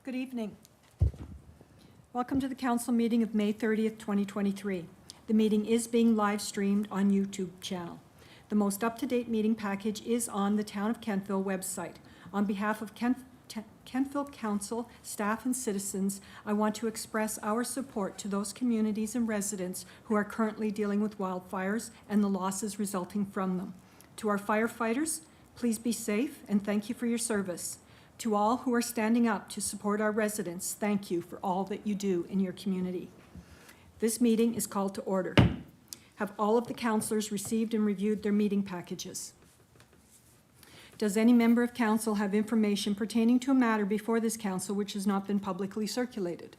Good evening. Welcome to the council meeting of May 30th, 2023. The meeting is being live streamed on YouTube channel. The most up-to-date meeting package is on the Town of Kentville website. On behalf of Kentville Council, staff, and citizens, I want to express our support to those communities and residents who are currently dealing with wildfires and the losses resulting from them. To our firefighters, please be safe and thank you for your service. To all who are standing up to support our residents, thank you for all that you do in your community. This meeting is called to order. Have all of the councillors received and reviewed their meeting packages? Does any member of council have information pertaining to a matter before this council which has not been publicly circulated?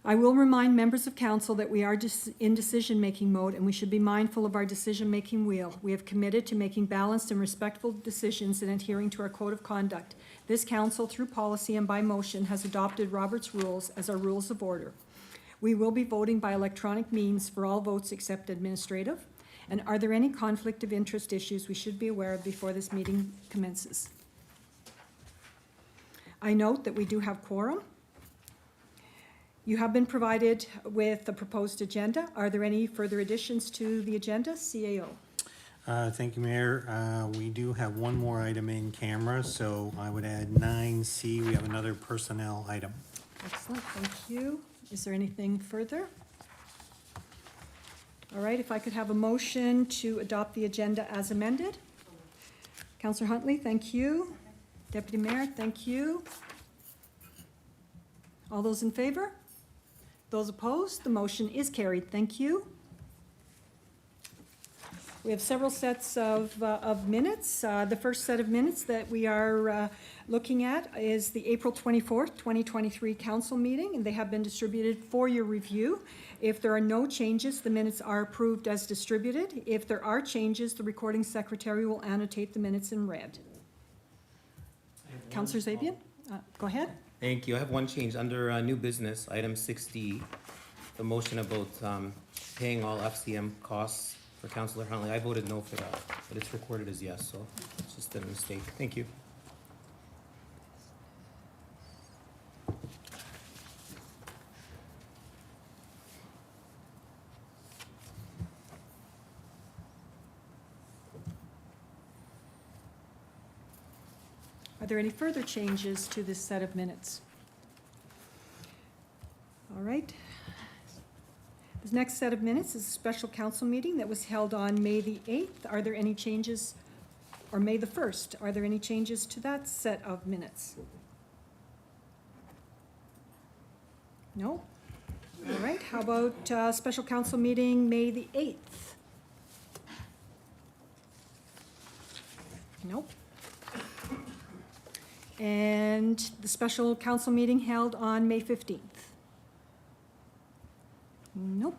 I will remind members of council that we are in decision-making mode and we should be mindful of our decision-making wheel. We have committed to making balanced and respectful decisions and adhering to our code of conduct. This council, through policy and by motion, has adopted Robert's rules as our rules of order. We will be voting by electronic means for all votes except administrative. And are there any conflict of interest issues we should be aware of before this meeting commences? I note that we do have quorum. You have been provided with the proposed agenda. Are there any further additions to the agenda? CAO. Thank you, Mayor. We do have one more item in camera, so I would add 9C. We have another personnel item. Excellent, thank you. Is there anything further? All right, if I could have a motion to adopt the agenda as amended. Councillor Huntley, thank you. Deputy Mayor, thank you. All those in favor? Those opposed? The motion is carried. Thank you. We have several sets of minutes. The first set of minutes that we are looking at is the April 24th, 2023 council meeting, and they have been distributed for your review. If there are no changes, the minutes are approved as distributed. If there are changes, the recording secretary will annotate the minutes in red. Councillor Zabian, go ahead. Thank you. I have one change under new business, item 6D, the motion about paying all FCM costs for Councillor Huntley. I voted no for that, but it's recorded as yes, so it's just a mistake. Thank you. Are there any further changes to this set of minutes? All right. This next set of minutes is a special council meeting that was held on May the 8th. Are there any changes, or May the 1st? Are there any changes to that set of minutes? No? All right. How about special council meeting May the 8th? Nope. And the special council meeting held on May 15th? Nope.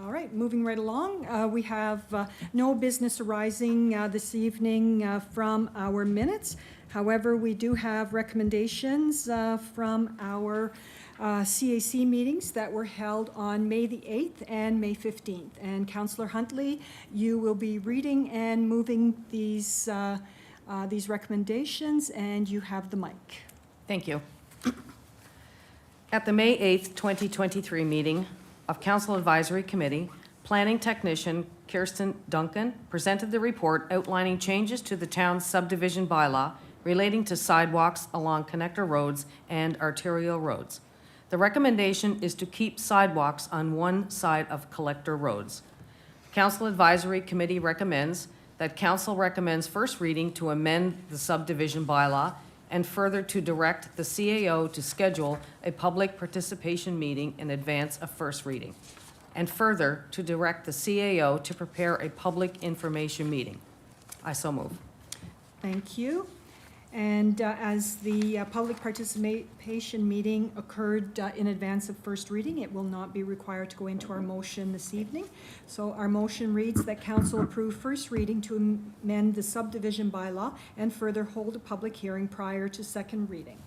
All right, moving right along. We have no business arising this evening from our minutes. However, we do have recommendations from our CAC meetings that were held on May the 8th and May 15th. And Councillor Huntley, you will be reading and moving these recommendations, and you have the mic. Thank you. At the May 8th, 2023 meeting of Council Advisory Committee, Planning Technician Kirsten Duncan presented the report outlining changes to the town's subdivision bylaw relating to sidewalks along connector roads and arterial roads. The recommendation is to keep sidewalks on one side of collector roads. Council Advisory Committee recommends that Council recommends first reading to amend the subdivision bylaw and further to direct the CAO to schedule a public participation meeting in advance of first reading, and further to direct the CAO to prepare a public information meeting. I so move. Thank you. And as the public participation meeting occurred in advance of first reading, it will not be required to go into our motion this evening. So our motion reads that Council approve first reading to amend the subdivision bylaw and further hold a public hearing prior to second reading.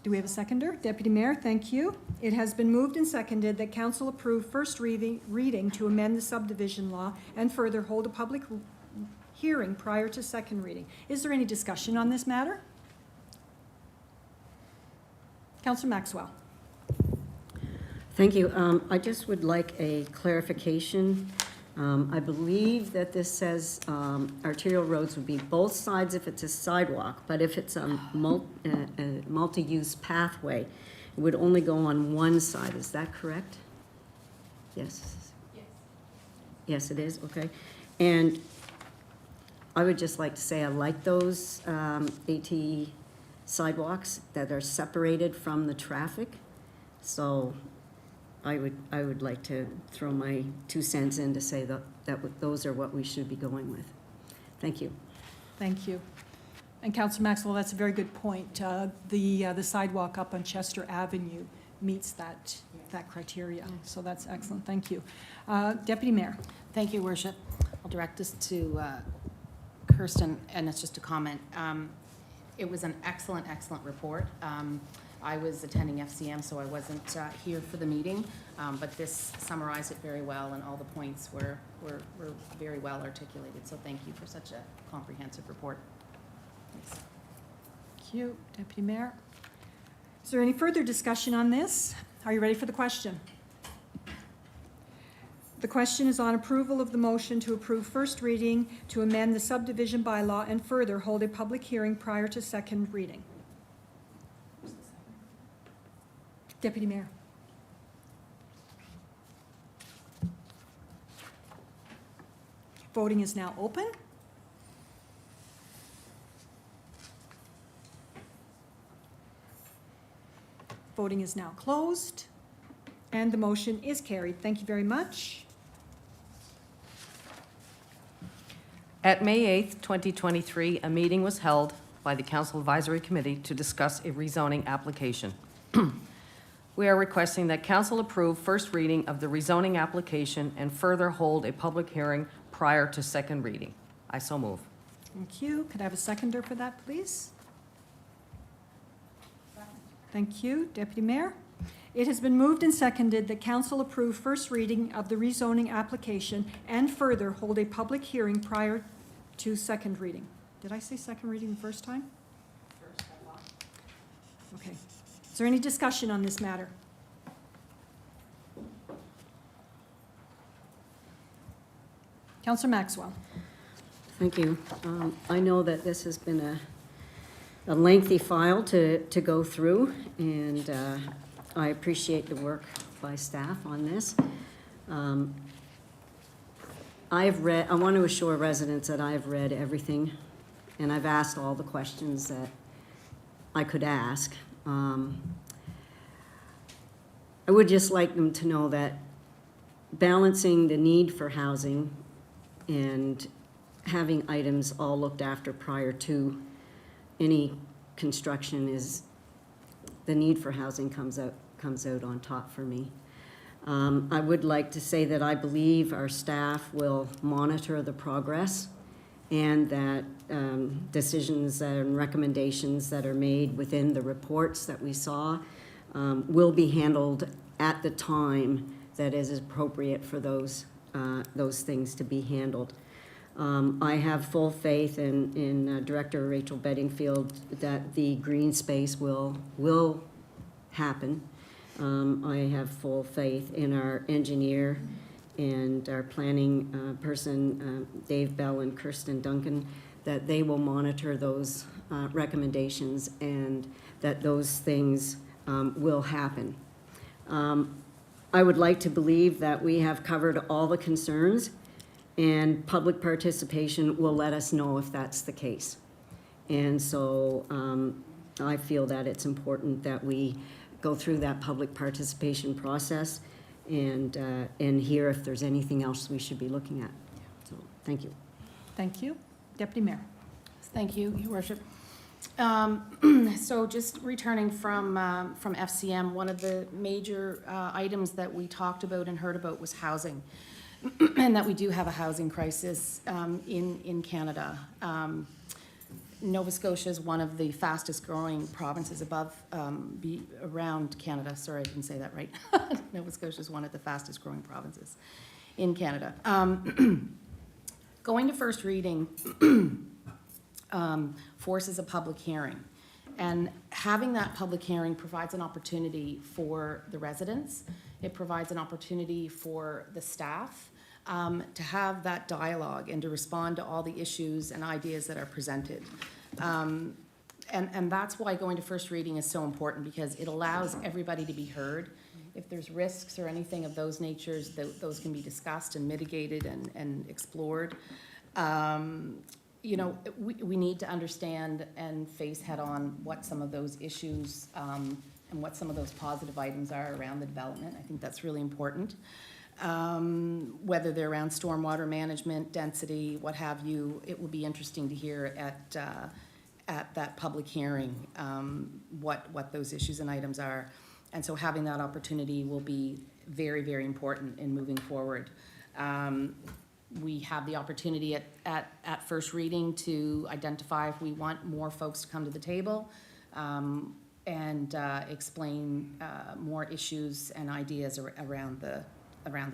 Do we have a seconder? Deputy Mayor, thank you. It has been moved and seconded that Council approve first reading to amend the subdivision law and further hold a public hearing prior to second reading. Is there any discussion on this matter? Councillor Maxwell. Thank you. I just would like a clarification. I believe that this says arterial roads would be both sides if it's a sidewalk, but if it's a multi-use pathway, it would only go on one side. Is that correct? Yes? Yes, it is, okay. And I would just like to say I like those AT sidewalks that are separated from the traffic. So I would like to throw my 2 cents in to say that those are what we should be going with. Thank you. Thank you. And Councillor Maxwell, that's a very good point. The sidewalk up on Chester Avenue meets that criteria, so that's excellent. Thank you. Deputy Mayor. Thank you, Worship. I'll direct this to Kirsten, and it's just a comment. It was an excellent report. I was attending FCM, so I wasn't here for the meeting, but this summarized it very well, and all the points were very well articulated. So thank you for such a comprehensive report. Thanks. Thank you, Deputy Mayor. Is there any further discussion on this? Are you ready for the question? The question is on approval of the motion to approve first reading to amend the subdivision bylaw and further hold a public hearing prior to second reading. Deputy Mayor. Voting is now open. Voting is now closed, and the motion is carried. Thank you very much. At May 8th, 2023, a meeting was held by the Council Advisory Committee to discuss a rezoning application. We are requesting that council approve first reading of the rezoning application and further hold a public hearing prior to second reading. I so move. Thank you. Could I have a seconder for that, please? Thank you, Deputy Mayor. It has been moved and seconded that council approve first reading of the rezoning application and further hold a public hearing prior to second reading. Did I say second reading the first time? First, I thought. Okay. Is there any discussion on this matter? Councillor Maxwell. Thank you. I know that this has been a lengthy file to go through, and I appreciate the work by staff on this. I want to assure residents that I've read everything, and I've asked all the questions that I could ask. I would just like them to know that balancing the need for housing and having items all looked after prior to any construction is, the need for housing comes out on top for me. I would like to say that I believe our staff will monitor the progress, and that decisions and recommendations that are made within the reports that we saw will be handled at the time that is appropriate for those things to be handled. I have full faith in Director Rachel Bedingfield that the green space will happen. I have full faith in our engineer and our planning person, Dave Bell and Kirsten Duncan, that they will monitor those recommendations and that those things will happen. I would like to believe that we have covered all the concerns, and public participation will let us know if that's the case. And so I feel that it's important that we go through that public participation process and hear if there's anything else we should be looking at. So, thank you. Thank you. Deputy Mayor. Thank you, Your Worship. So just returning from FCM, one of the major items that we talked about and heard about was housing, and that we do have a housing crisis in Canada. Nova Scotia is one of the fastest growing provinces around Canada. Sorry, I didn't say that right. Nova Scotia is one of the fastest growing provinces in Canada. Going to first reading forces a public hearing. And having that public hearing provides an opportunity for the residents. It provides an opportunity for the staff to have that dialogue and to respond to all the issues and ideas that are presented. And that's why going to first reading is so important, because it allows everybody to be heard. If there's risks or anything of those natures, those can be discussed and mitigated and explored. You know, we need to understand and face head-on what some of those issues and what some of those positive items are around the development. I think that's really important. Whether they're around stormwater management, density, what have you, it will be interesting to hear at that public hearing what those issues and items are. And so having that opportunity will be very, very important in moving forward. We have the opportunity at first reading to identify if we want more folks to come to the table and explain more issues and ideas around the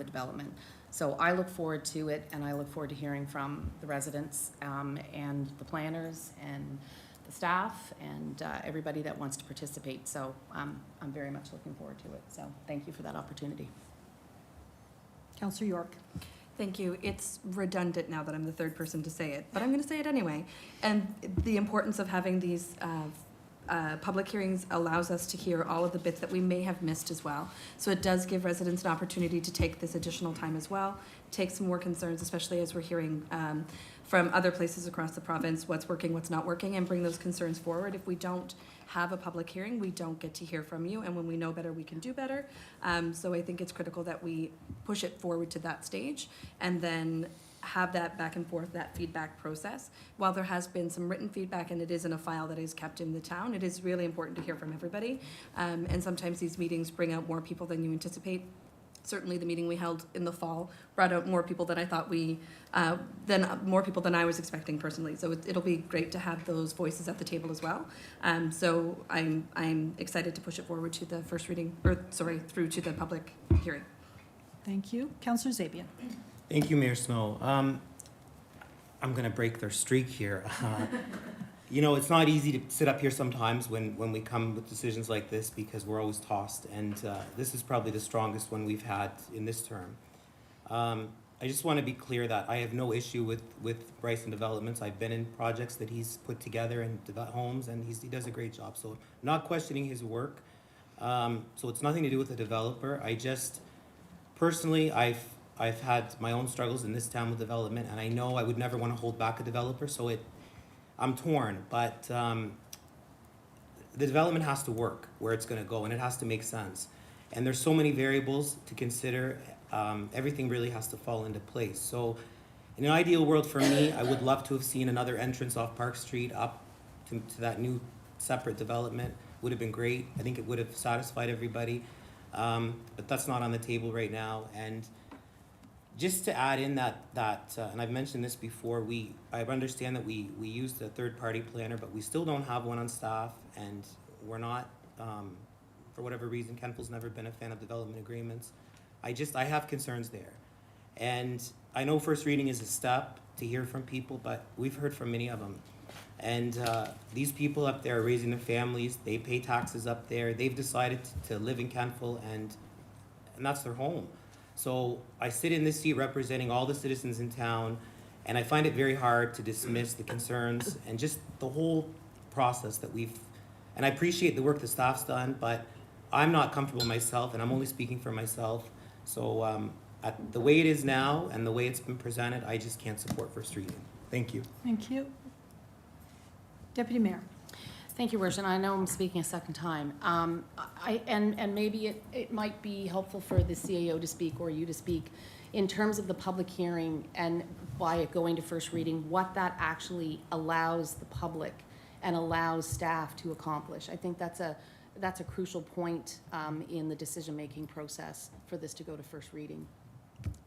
development. So I look forward to it, and I look forward to hearing from the residents and the planners and the staff and everybody that wants to participate. So I'm very much looking forward to it. So thank you for that opportunity. Councillor York. Thank you. It's redundant now that I'm the third person to say it, but I'm going to say it anyway. And the importance of having these public hearings allows us to hear all of the bits that we may have missed as well. So it does give residents an opportunity to take this additional time as well, take some more concerns, especially as we're hearing from other places across the province, what's working, what's not working, and bring those concerns forward. If we don't have a public hearing, we don't get to hear from you, and when we know better, we can do better. So I think it's critical that we push it forward to that stage and then have that back and forth, that feedback process. While there has been some written feedback and it is in a file that is kept in the town, it is really important to hear from everybody. And sometimes these meetings bring out more people than you anticipate. Certainly the meeting we held in the fall brought out more people than I thought more people than I was expecting personally. So it'll be great to have those voices at the table as well. So I'm excited to push it forward to the first reading, through to the public hearing. Thank you. Councillor Zabian. Thank you, Mayor Snow. I'm gonna break their streak here. You know, it's not easy to sit up here sometimes when we come with decisions like this, because we're always tossed, and this is probably the strongest one we've had in this term. I just want to be clear that I have no issue with Bryson Developments. I've been in projects that he's put together and homes, and he does a great job. So not questioning his work. So it's nothing to do with the developer. I just, personally, I've had my own struggles in this town with development, and I know I would never want to hold back a developer, so I'm torn, but the development has to work where it's gonna go, and it has to make sense. And there's so many variables to consider, everything really has to fall into place. So in an ideal world for me, I would love to have seen another entrance off Park Street up to that new separate development. Would have been great. I think it would have satisfied everybody, but that's not on the table right now. And just to add in that, and I've mentioned this before, I understand that we used a third-party planner, but we still don't have one on staff, and we're not, for whatever reason, Kentville's never been a fan of development agreements. I have concerns there. And I know first reading is a step to hear from people, but we've heard from many of them. And these people up there are raising their families, they pay taxes up there, they've decided to live in Kentville, and that's their home. So I sit in this seat representing all the citizens in town, and I find it very hard to dismiss the concerns and just the whole process that and I appreciate the work the staff's done, but I'm not comfortable myself, and I'm only speaking for myself. So the way it is now and the way it's been presented, I just can't support first reading. Thank you. Thank you. Deputy Mayor. Thank you, Worship. I know I'm speaking a second time. And maybe it might be helpful for the CAO to speak or you to speak in terms of the public hearing and by it going to first reading, what that actually allows the public and allows staff to accomplish. I think that's a crucial point in the decision-making process for this to go to first reading.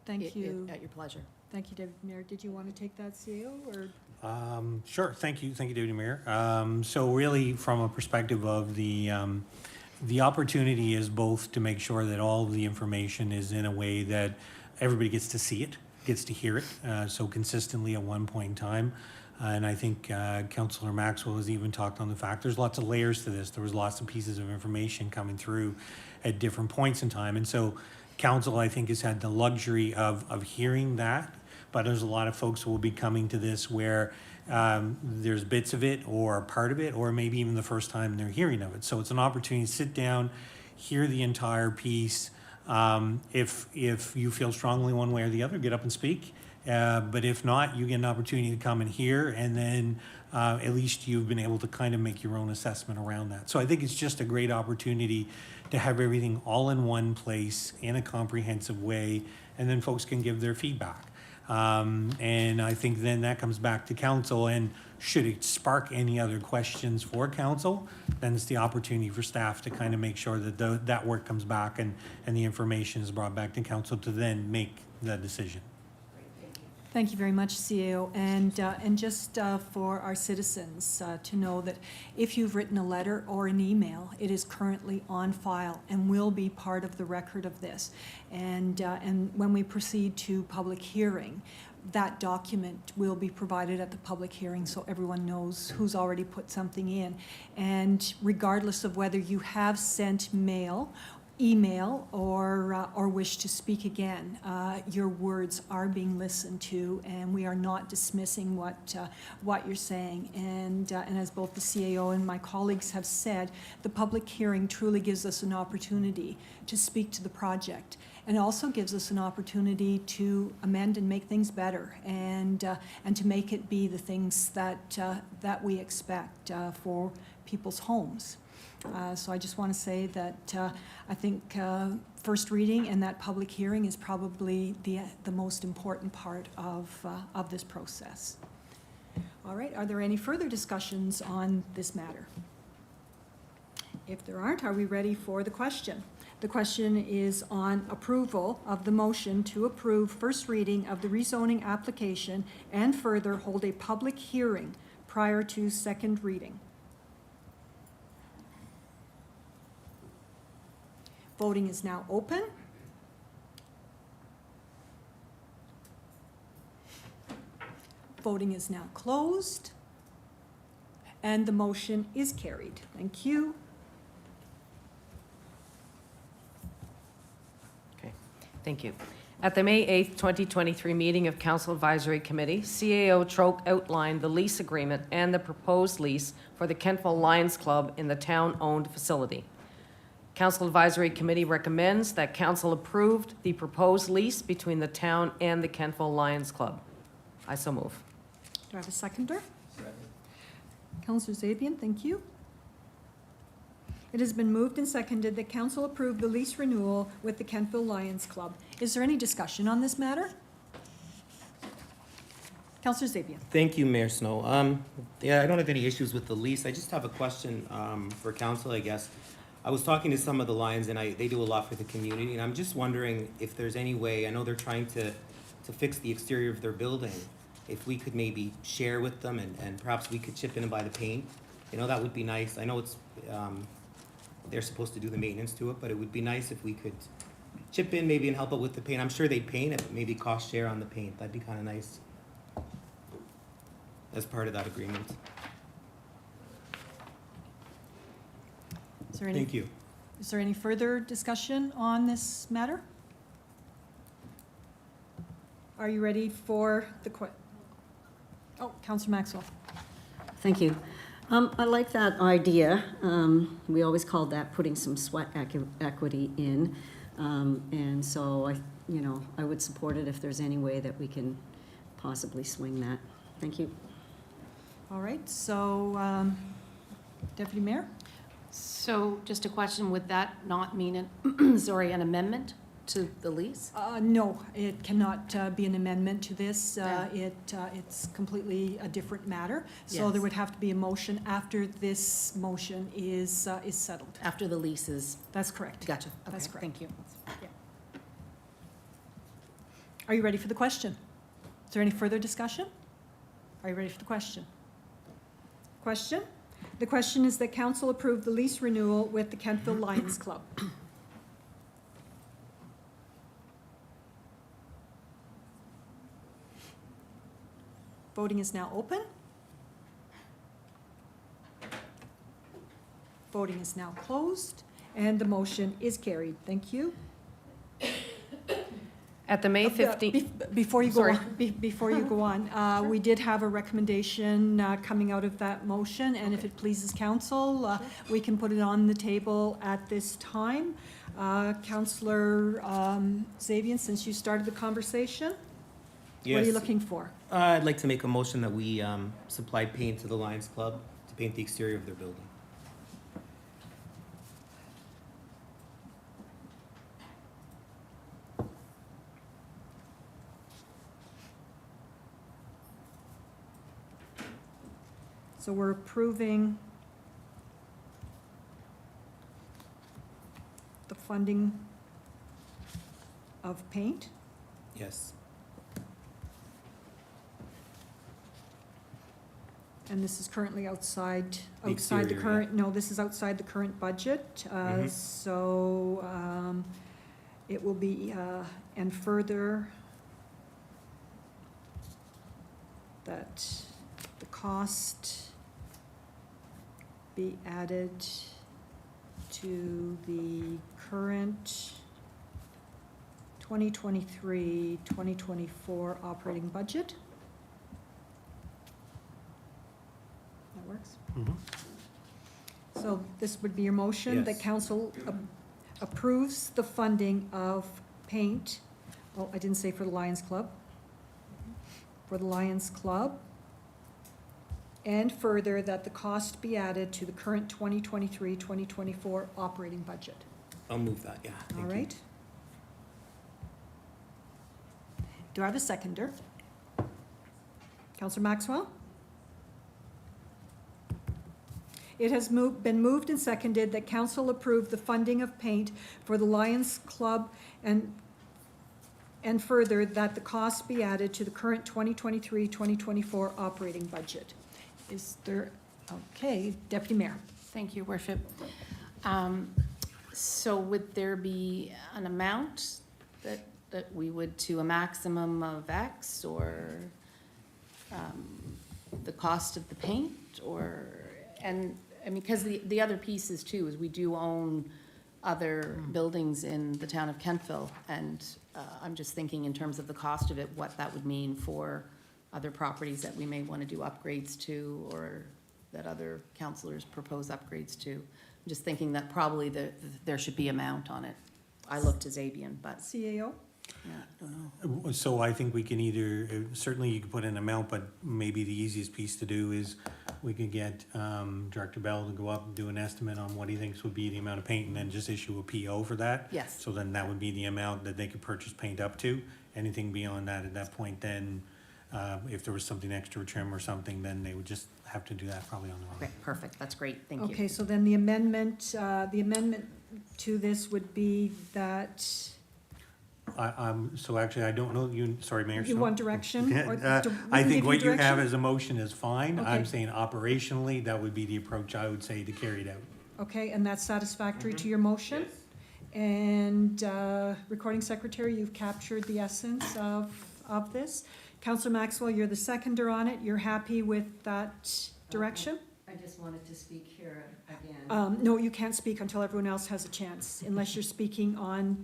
Thank you. At your pleasure. Thank you, Deputy Mayor. Did you want to take that, CAO, or? Sure, thank you, Deputy Mayor. So really, from a perspective of the opportunity is both to make sure that all of the information is in a way that everybody gets to see it, gets to hear it so consistently at one point in time. And I think Councillor Maxwell has even talked on the fact there's lots of layers to this. There was lots of pieces of information coming through at different points in time. And so council, I think, has had the luxury of hearing that. But there's a lot of folks who will be coming to this where there's bits of it or part of it, or maybe even the first time they're hearing of it. So it's an opportunity to sit down, hear the entire piece. If you feel strongly one way or the other, get up and speak. But if not, you get an opportunity to come and hear, and then at least you've been able to kind of make your own assessment around that. So I think it's just a great opportunity to have everything all in one place in a comprehensive way, and then folks can give their feedback. And I think then that comes back to council, and should it spark any other questions for council, then it's the opportunity for staff to kind of make sure that that work comes back and the information is brought back to council to then make the decision. Thank you very much, CAO. And just for our citizens to know that if you've written a letter or an email, it is currently on file and will be part of the record of this. And when we proceed to public hearing, that document will be provided at the public hearing so everyone knows who's already put something in. And regardless of whether you have sent mail, email, or wish to speak again, your words are being listened to, and we are not dismissing what you're saying. And as both the CAO and my colleagues have said, the public hearing truly gives us an opportunity to speak to the project, and also gives us an opportunity to amend and make things better, and to make it be the things that we expect for people's homes. So I just want to say that I think first reading and that public hearing is probably the most important part of this process. All right, are there any further discussions on this matter? If there aren't, are we ready for the question? The question is on approval of the motion to approve first reading of the rezoning application and further hold a public hearing prior to second reading. Voting is now open. Voting is now closed. And the motion is carried. Thank you. Okay, thank you. At the May 8th, 2023 meeting of Council Advisory Committee, CAO Troke outlined the lease agreement and the proposed lease for the Kentville Lions Club in the town-owned facility. Council Advisory Committee recommends that council approved the proposed lease between the town and the Kentville Lions Club. I so move. Do I have a seconder? Councillor Zabian, thank you. It has been moved and seconded that council approve the lease renewal with the Kentville Lions Club. Is there any discussion on this matter? Councillor Zabian. Thank you, Mayor Snow. Yeah, I don't have any issues with the lease. I just have a question for council, I guess. I was talking to some of the Lions, and they do a lot for the community, and I'm just wondering if there's any way, I know they're trying to fix the exterior of their building, if we could maybe share with them, and perhaps we could chip in and buy the paint. You know, that would be nice. I know it's, they're supposed to do the maintenance to it, but it would be nice if we could chip in maybe and help out with the paint. I'm sure they'd paint it, but maybe cost share on the paint. That'd be kind of nice as part of that agreement. Is there any, Thank you. is there any further discussion on this matter? Are you ready for the Oh, Councillor Maxwell. Thank you. I like that idea. We always called that putting some sweat equity in. And so I would support it if there's any way that we can possibly swing that. Thank you. All right, so Deputy Mayor? So just a question, would that not mean, an amendment to the lease? No, it cannot be an amendment to this. Yeah. It's completely a different matter. So Yes. there would have to be a motion after this motion is settled. After the lease is, That's correct. gotcha. That's Okay, correct. Thank you. Are you ready for the question? Is there any further discussion? Are you ready for the question? Question? The question is that council approve the lease renewal with the Kentville Lions Club. Voting is now open. Voting is now closed, and the motion is carried. Thank you. At the May 15th, Before you go Sorry. on, before you go on, we did have a recommendation coming out of that motion, and if it pleases council, we can put it on the table at this time. Councillor Zavian, since you started the conversation, what are you Yes. looking for? I'd like to make a motion that we supply paint to the Lions Club to paint the exterior of their building. So we're approving the funding of paint. Yes. And this is currently outside The the exterior, current, no, this is outside the current budget. Mhm. So it will be, and further, that the cost be added to the current 2023-2024 operating budget. That works? Mhm. So this would be your motion, that Yes. council approves the funding of paint, oh, I didn't say for the Lions Club, for the Lions Club, and further, that the cost be added to the current 2023-2024 operating budget. I'll move that, yeah. Thank All you. right? Do I have a seconder? Counselor Maxwell? It has been moved and seconded that council approve the funding of paint for the Lions Club and further, that the cost be added to the current 2023-2024 operating budget. Is there, okay, Deputy Mayor? Thank you, Worship. So would there be an amount that we would, to a maximum of X, or the cost of the paint, or, and, I mean, because the other pieces too, is we do own other buildings in the town of Kentville, and I'm just thinking in terms of the cost of it, what that would mean for other properties that we may want to do upgrades to, or that other councillors propose upgrades to. I'm just thinking that probably there should be amount on it. I looked to Zabian, but, CAO? yeah, I don't know. So I think we can either, certainly you could put an amount, but maybe the easiest piece to do is we could get Director Bell to go up and do an estimate on what he thinks would be the amount of paint, and then just issue a PO for that. Yes. So then that would be the amount that they could purchase paint up to. Anything beyond that, at that point, then if there was something extra trim or something, then they would just have to do that probably on their own. Okay, perfect, that's great, thank you. Okay, so then the amendment to this would be that, So actually, I don't know, sorry, Mayor. you so- want direction? Yeah, or do we I give think what you have direction? as a motion is fine. I'm Okay. saying operationally, that would be the approach I would say to carry it out. Okay, and that's satisfactory to your motion? And Recording Secretary, you've captured the essence of this. Councillor Maxwell, you're the seconder on it. You're happy with that direction? I just wanted to speak here again. No, you can't speak until everyone else has a chance, unless you're speaking on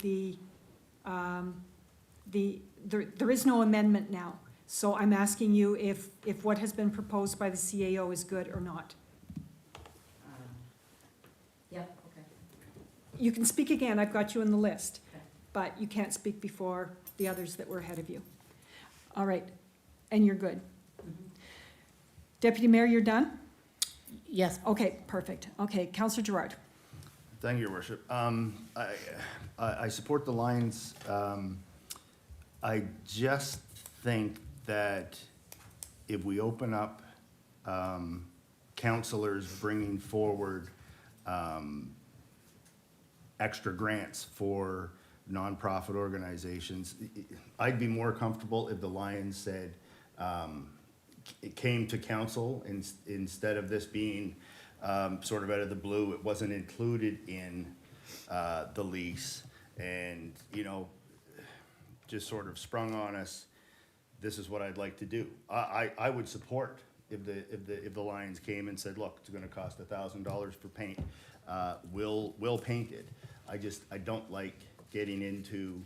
there is no amendment now. So I'm asking you if what has been proposed by the CAO is good or not. Yeah, okay. You can speak again, I've got you in the list, Okay. but you can't speak before the others that were ahead of you. All right, and you're good. Deputy Mayor, you're done? Yes, Okay, perfect. Okay, Councillor Gerard. Thank you, Your Worship. I support the Lions. I just think that if we open up counselors bringing forward extra grants for nonprofit organizations, I'd be more comfortable if the Lions said, it came to council instead of this being sort of out of the blue. It wasn't included in the lease, and, you know, just sort of sprung on us this is what I'd like to do. I would support if the Lions came and said, look, it's gonna cost $1,000 for paint, we'll paint it. I don't like getting into,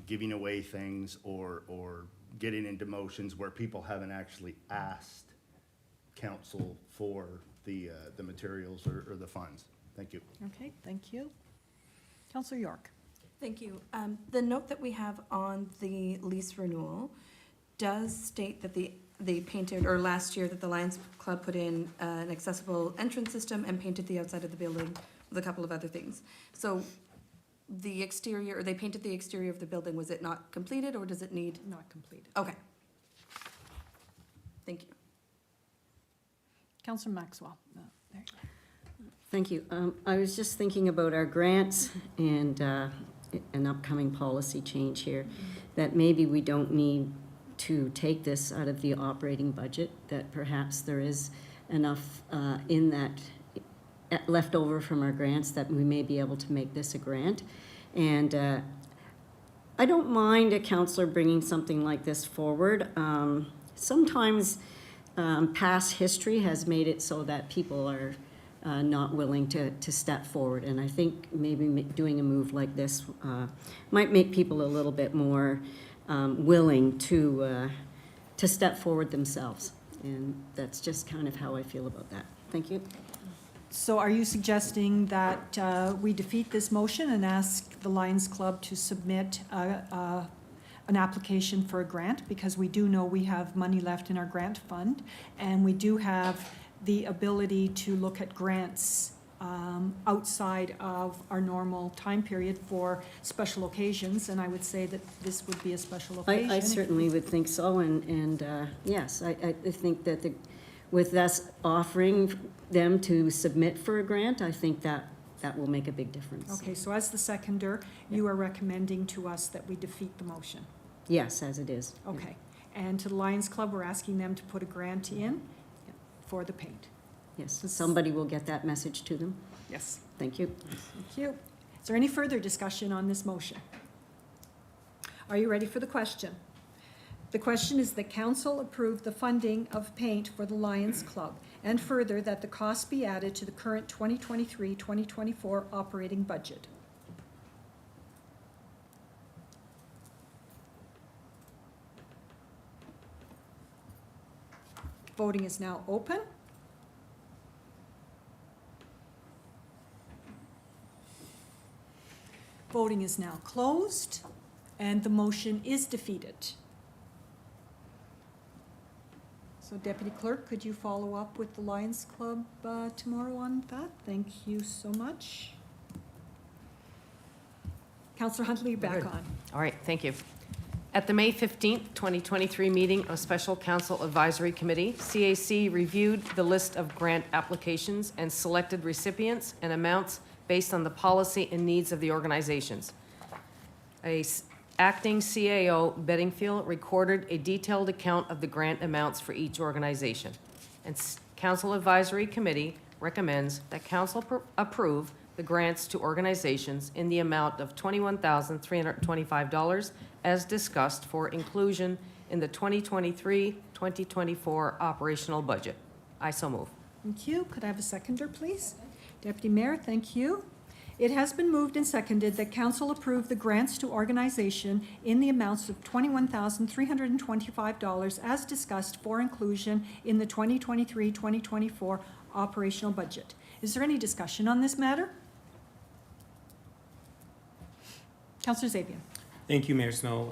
giving away things or getting into motions where people haven't actually asked council for the materials or the funds. Thank you. Okay, thank you. Councillor York. Thank you. The note that we have on the lease renewal does state that they painted, or last year, that the Lions Club put in an accessible entrance system and painted the outside of the building with a couple of other things. So the exterior, or they painted the exterior of the building, was it not completed, or does it need? Not completed. Okay. Thank you. Councillor Maxwell. No, there you go. Thank you. I was just thinking about our grants and an upcoming policy change here, that maybe we don't need to take this out of the operating budget, that perhaps there is enough in that left over from our grants that we may be able to make this a grant. And I don't mind a councillor bringing something like this forward. Sometimes past history has made it so that people are not willing to step forward. And I think maybe doing a move like this might make people a little bit more willing to step forward themselves. And that's just kind of how I feel about that. Thank you. So are you suggesting that we defeat this motion and ask the Lions Club to submit an application for a grant? Because we do know we have money left in our grant fund, and we do have the ability to look at grants outside of our normal time period for special occasions, and I would say that this would be a special occasion. I certainly would think so, and yes, I think that with us offering them to submit for a grant, I think that will make a big difference. Okay, so as the seconder, you are recommending to us that we defeat the motion? Yes, as it is. Okay, and to the Lions Club, we're asking them to put a grant in for the paint? Yes, somebody will get that message to them. Yes. Thank you. Thank you. Is there any further discussion on this motion? Are you ready for the question? The question is that council approve the funding of paint for the Lions Club, and further, that the cost be added to the current 2023-2024 operating budget. Voting is now open. Voting is now closed, and the motion is defeated. So Deputy Clerk, could you follow up with the Lions Club tomorrow on that? Thank you so much. Councillor Huntley, you're back on. All right, thank you. At the May 15th, 2023 meeting of Special Council Advisory Committee, CAC reviewed the list of grant applications and selected recipients and amounts based on the policy and needs of the organizations. Acting CAO Bedingfield recorded a detailed account of the grant amounts for each organization. And Council Advisory Committee recommends that Council approve the grants to organizations in the amount of $21,325 as discussed for inclusion in the 2023-2024 operational budget. I so move. Thank you. Could I have a seconder, please? Deputy Mayor, thank you. It has been moved and seconded that council approve the grants to organization in the amounts of $21,325 as discussed for inclusion in the 2023-2024 operational budget. Is there any discussion on this matter? Councillor Zabian. Thank you, Mayor Snow.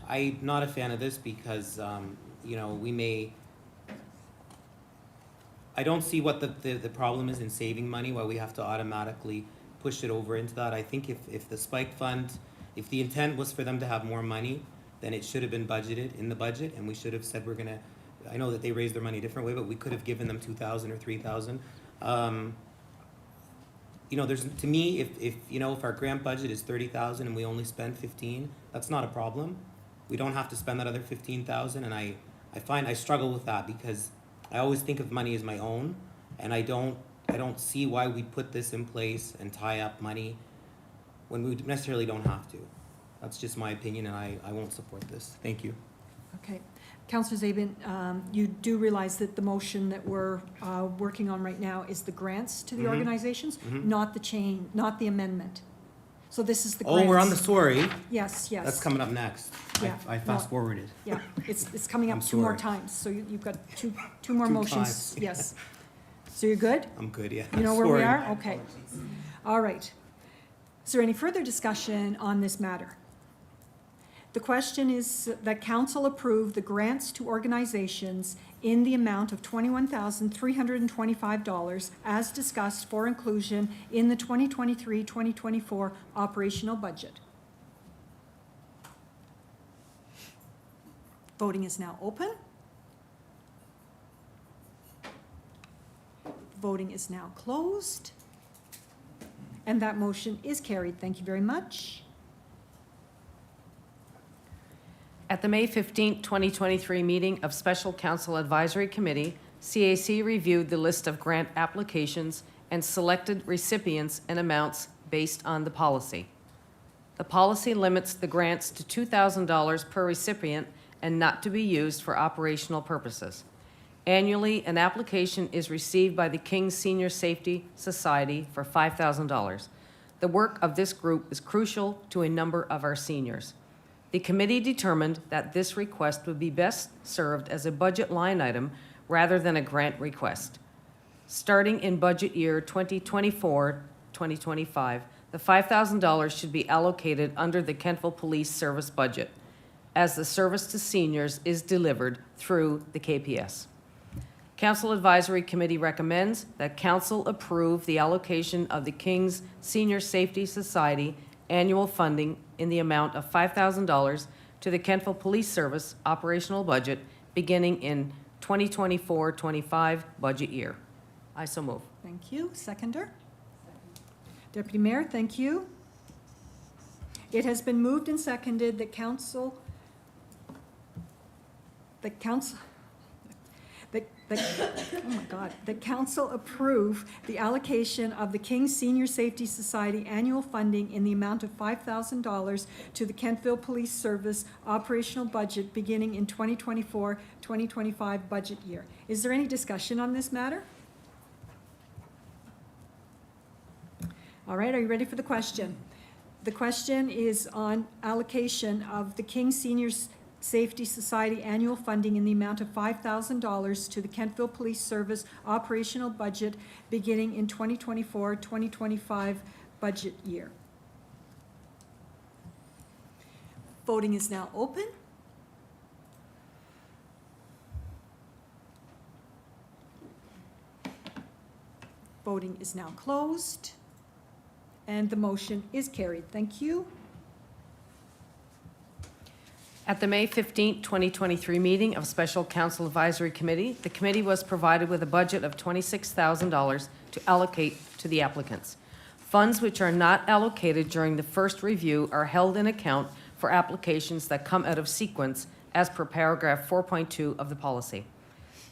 I'm not a fan of this because, I don't see what the problem is in saving money, why we have to automatically push it over into that. I think if the spike fund, if the intent was for them to have more money, then it should have been budgeted in the budget, and we should have said we're gonna, I know that they raised their money a different way, but we could have given them 2,000 or 3,000. To me, if our grant budget is 30,000 and we only spend 15, that's not a problem. We don't have to spend that other 15,000, and I struggle with that because I always think of money as my own, and I don't see why we put this in place and tie up money when we necessarily don't have to. That's just my opinion, and I won't support this. Thank you. Okay. Councillor Zabin, you do realize that the motion that we're working on right now is the grants to the Mhm. organizations, Mhm. not the change, not the amendment. So this is the grants. Oh, we're on the sorry. Yes, yes. That's coming up next. Yeah, I fast forwarded. Yeah, it's coming up I'm 2 more sorry. times, so you've got two more Two motions. times. Yes. So you're good? I'm good, yeah. You know where we Sorry. are? Okay. All right. Is there any further discussion on this matter? The question is that council approve the grants to organizations in the amount of $21,325 as discussed for inclusion in the 2023-2024 operational budget. Voting is now open. Voting is now closed. And that motion is carried. Thank you very much. At the May 15, 2023 meeting of Special Council Advisory Committee, CAC reviewed the list of grant applications and selected recipients and amounts based on the policy. The policy limits the grants to $2,000 per recipient and not to be used for operational purposes. Annually, an application is received by the King's Senior Safety Society for $5,000. The work of this group is crucial to a number of our seniors. The committee determined that this request would be best served as a budget line item rather than a grant request. Starting in budget year 2024-2025, the $5,000 should be allocated under the Kentville Police Service budget, as the service to seniors is delivered through the KPS. Council Advisory Committee recommends that Council approve the allocation of the King's Senior Safety Society annual funding in the amount of $5,000 to the Kentville Police Service operational budget beginning in 2024-25 budget year. I so move. Thank you. Seconder? Deputy Mayor, thank you. It has been moved and seconded that council, oh my God, that council approve the allocation of the King's Senior Safety Society annual funding in the amount of $5,000 to the Kentville Police Service operational budget beginning in 2024-2025 budget year. Is there any discussion on this matter? All right, are you ready for the question? The question is on allocation of the King Senior Safety Society annual funding in the amount of $5,000 to the Kentville Police Service operational budget beginning in 2024-2025 budget year. Voting is now open. Voting is now closed. And the motion is carried. Thank you. At the May 15, 2023 meeting of Special Council Advisory Committee, the committee was provided with a budget of $26,000 to allocate to the applicants. Funds which are not allocated during the first review are held in account for applications that come out of sequence as per paragraph 4.2 of the policy.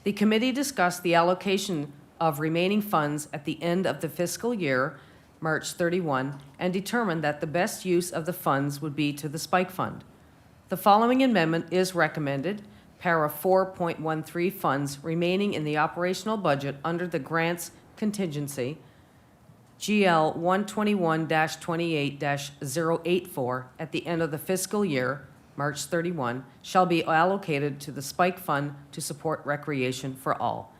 The committee discussed the allocation of remaining funds at the end of the fiscal year, March 31, and determined that the best use of the funds would be to the Spike Fund. The following amendment is recommended. Para 4.13 funds remaining in the operational budget under the grants contingency, GL 121-28-084 at the end of the fiscal year, March 31, shall be allocated to the Spike Fund to support recreation for all.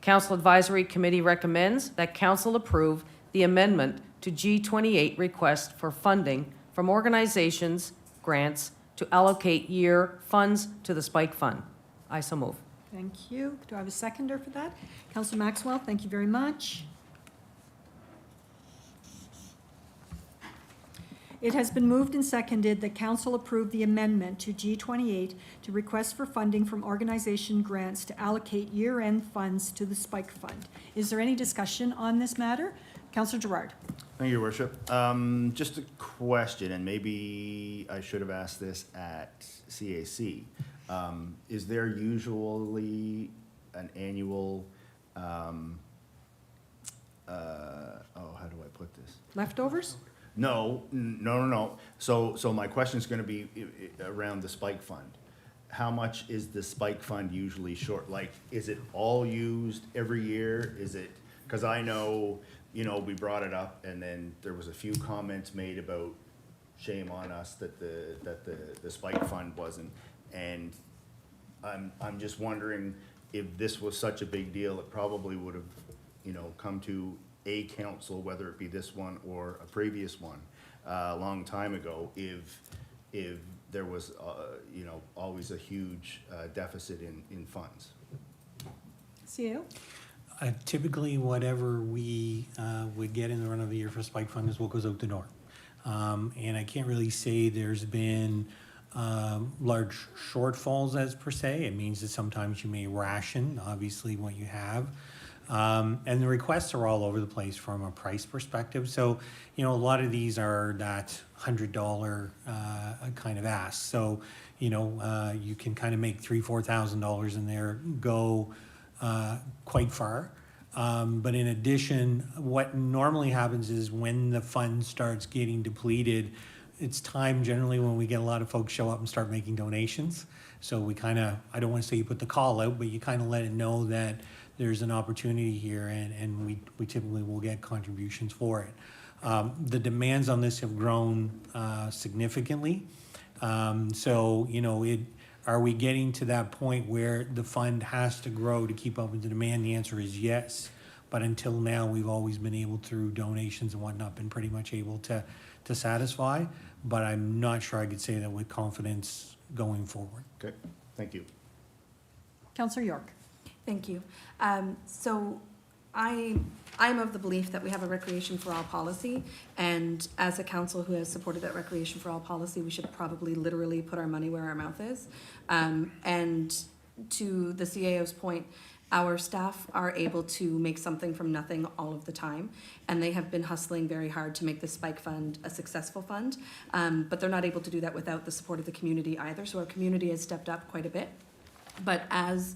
Council Advisory Committee recommends that Council approve the amendment to G28 request for funding from organizations, grants, to allocate year funds to the Spike Fund. I so move. Thank you. Do I have a seconder for that? Councillor Maxwell, thank you very much. It has been moved and seconded that council approve the amendment to G28 to request for funding from organization grants to allocate year-end funds to the Spike Fund. Is there any discussion on this matter? Councillor Gerard. Thank you, Your Worship. Just a question, and maybe I should have asked this at CAC. Is there usually an annual, how do I put this? Leftovers? No. So my question's gonna be around the spike fund. How much is the spike fund usually short? Like, is it all used every year? Is it, cause I know, we brought it up and then there was a few comments made about shame on us that the spike fund wasn't. And I'm just wondering if this was such a big deal, it probably would have, come to a council, whether it be this one or a previous one, a long time ago, if there was, always a huge deficit in funds. CEO? Typically, whatever we would get in the run of the year for spike fund is what goes out the door. And I can't really say there's been large shortfalls as per se. It means that sometimes you may ration, obviously, what you have. And the requests are all over the place from a price perspective. So, a lot of these are that $100 kind of ask. So, you can kind of make $3,000-4,000 in there go quite far. But in addition, what normally happens is when the fund starts getting depleted, it's time generally when we get a lot of folks show up and start making donations. So we kind of, I don't want to say you put the call out, but you kind of let it know that there's an opportunity here, and we typically will get contributions for it. The demands on this have grown significantly. So, are we getting to that point where the fund has to grow to keep up with the demand? The answer is yes. But until now, we've always been able, through donations and whatnot, been pretty much able to satisfy. But I'm not sure I could say that with confidence going forward. Okay, thank you. Councillor York? Thank you. So I'm of the belief that we have a recreation for all policy, and as a council who has supported that recreation for all policy, we should probably literally put our money where our mouth is. And to the CAO's point, our staff are able to make something from nothing all of the time, and they have been hustling very hard to make the Spike Fund a successful fund, but they're not able to do that without the support of the community either. So our community has stepped up quite a bit. But as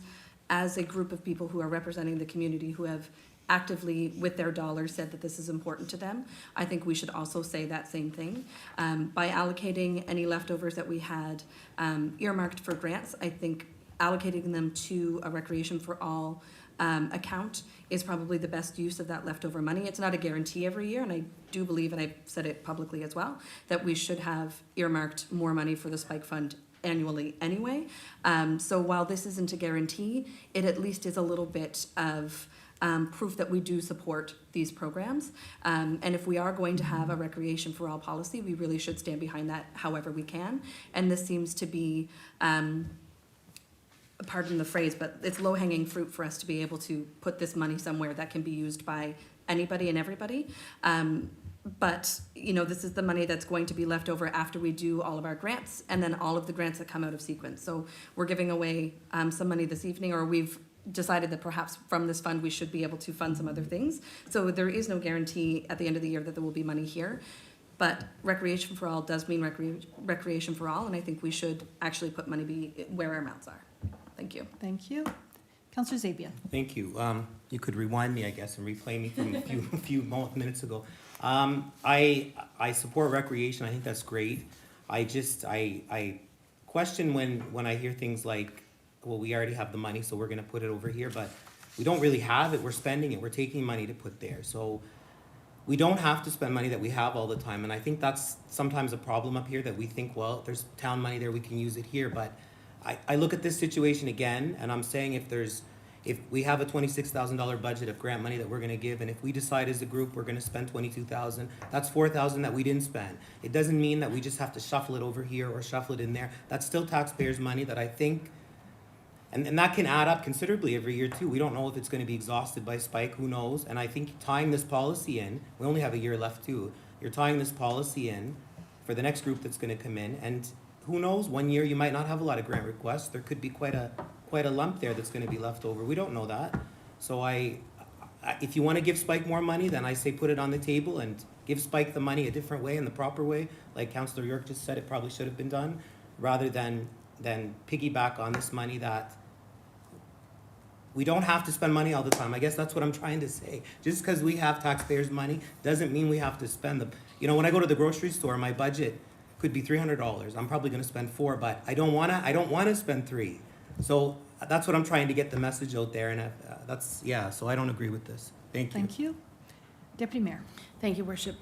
a group of people who are representing the community, who have actively, with their dollars, said that this is important to them, I think we should also say that same thing. By allocating any leftovers that we had earmarked for grants, I think allocating them to a Recreation for All account is probably the best use of that leftover money. It's not a guarantee every year, and I do believe, and I've said it publicly as well, that we should have earmarked more money for the Spike Fund annually anyway. So while this isn't a guarantee, it at least is a little bit of proof that we do support these programs. And if we are going to have a Recreation for All policy, we really should stand behind that however we can. And this seems to be, pardon the phrase, but it's low-hanging fruit for us to be able to put this money somewhere that can be used by anybody and everybody. But, this is the money that's going to be left over after we do all of our grants, and then all of the grants that come out of sequence. So we're giving away some money this evening, or we've decided that perhaps from this fund we should be able to fund some other things. So there is no guarantee at the end of the year that there will be money here. But Recreation for All does mean recreation for all, and I think we should actually put money where our mouths are. Thank you. Thank you. Councillor Zabian? Thank you. You could rewind me, I guess, and replay me from a few minutes ago. I support recreation. I think that's great. I question when I hear things like, well, we already have the money, so we're gonna put it over here, but we don't really have it. We're spending it. We're taking money to put there. So we don't have to spend money that we have all the time. And I think that's sometimes a problem up here, that we think, well, there's town money there, we can use it here. But I look at this situation again, and I'm saying if we have a $26,000 budget of grant money that we're gonna give, and if we decide as a group we're gonna spend $22,000, that's $4,000 that we didn't spend. It doesn't mean that we just have to shuffle it over here or shuffle it in there. That's still taxpayers' money that I think, and that can add up considerably every year too. We don't know if it's gonna be exhausted by Spike, who knows? And I think tying this policy in, we only have a year left too. You're tying this policy in for the next group that's gonna come in, and who knows, one year you might not have a lot of grant requests. There could be quite a lump there that's gonna be left over. We don't know that. So if you wanna give Spike more money, then I say put it on the table and give Spike the money a different way, in the proper way. Like Councillor York just said, it probably should have been done, rather than piggyback on this money that We don't have to spend money all the time. I guess that's what I'm trying to say. Just because we have taxpayers' money doesn't mean we have to spend them. You know, when I go to the grocery store, my budget could be $300. I'm probably gonna spend $4, but I don't wanna spend $3. So that's what I'm trying to get the message out there, and so I don't agree with this. Thank you. Thank you. Deputy Mayor. Thank you, Worship.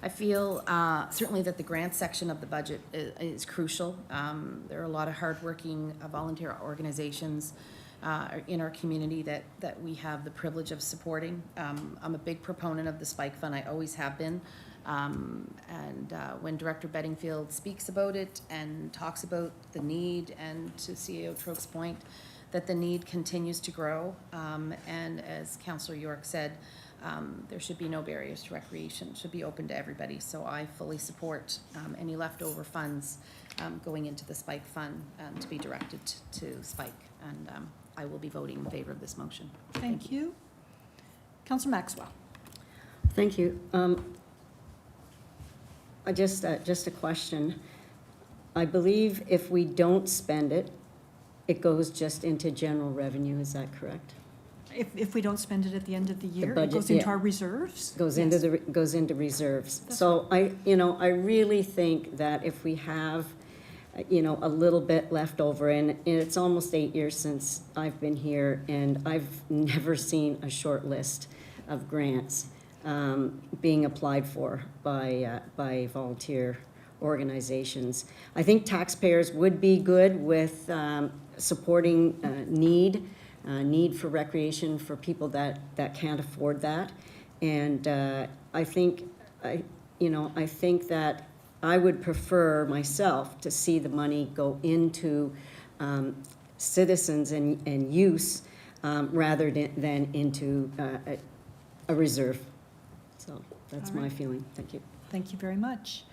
I feel certainly that the grant section of the budget is crucial. There are a lot of hardworking volunteer organizations in our community that we have the privilege of supporting. I'm a big proponent of the Spike Fund. I always have been. And when Director Bedingfield speaks about it and talks about the need, and to CAO Troke's point, that the need continues to grow. And as Councillor York said, there should be no barriers to recreation. It should be open to everybody. So I fully support any leftover funds going into the Spike Fund to be directed to Spike. And I will be voting in favor of this motion. Thank you. Councillor Maxwell. Thank you. Just a question. I believe if we don't spend it, it goes just into general revenue, is that correct? If we don't spend it at the end of the year, it budget, goes into yeah. our reserves? Goes Yes. into reserves. That's So I really think that if we have, a little bit left over, and it's almost 8 years since I've been here, and I've never seen a short list of grants being applied for by volunteer organizations. I think taxpayers would be good with supporting need for recreation for people that can't afford that. And I think that I would prefer myself to see the money go into citizens and use rather than into a reserve. So that's All right. my feeling. Thank you. Thank you very much.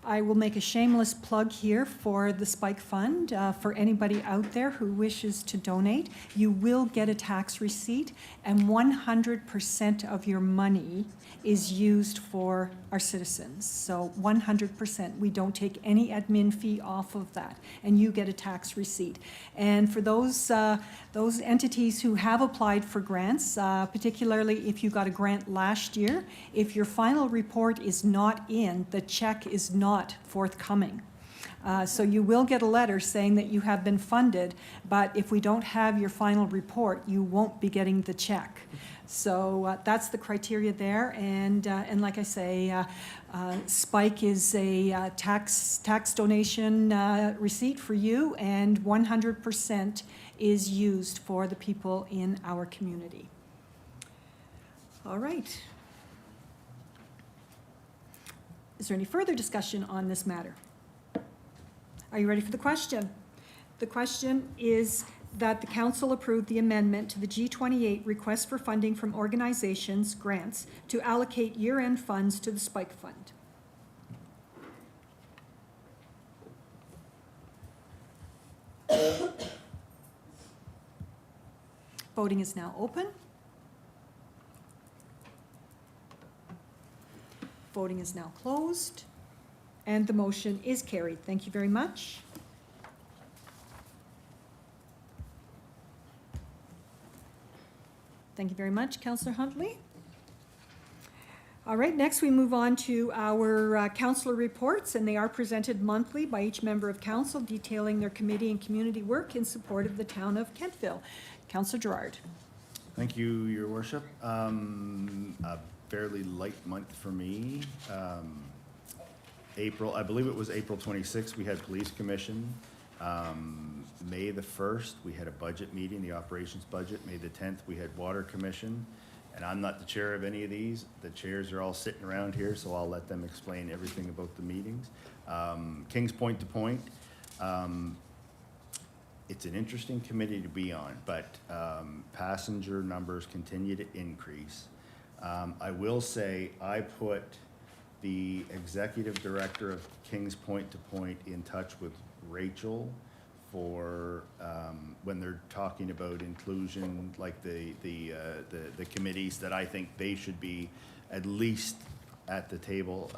I will make a shameless plug here for the Spike Fund. For anybody out there who wishes to donate, you will get a tax receipt, and 100% of your money is used for our citizens. So 100%. We don't take any admin fee off of that, and you get a tax receipt. And for those entities who have applied for grants, particularly if you got a grant last year, if your final report is not in, the check is not forthcoming. So you will get a letter saying that you have been funded, but if we don't have your final report, you won't be getting the check. So that's the criteria there, and like I say, Spike is a tax donation receipt for you, and 100% is used for the people in our community. All right. Is there any further discussion on this matter? Are you ready for the question? The question is that the council approve the amendment to the G28 request for funding from organizations, grants, to allocate year-end funds to the Spike Fund. Voting is now open. Voting is now closed, and the motion is carried. Thank you very much. Thank you very much, Councillor Huntley. All right, next we move on to our councillor reports, and they are presented monthly by each member of council detailing their committee and community work in support of the town of Kentville. Councillor Gerard. Thank you, Your Worship. A fairly light month for me. I believe it was April 26th, we had police commission. May the 1st, we had a budget meeting, the operations budget. May the 10th, we had water commission. And I'm not the chair of any of these. The chairs are all sitting around here, so I'll let them explain everything about the meetings. Kings Point to Point. It's an interesting committee to be on, but passenger numbers continue to increase. I will say I put the executive director of Kings Point to Point in touch with Rachel for when they're talking about inclusion, like the committees that I think they should be at least at the table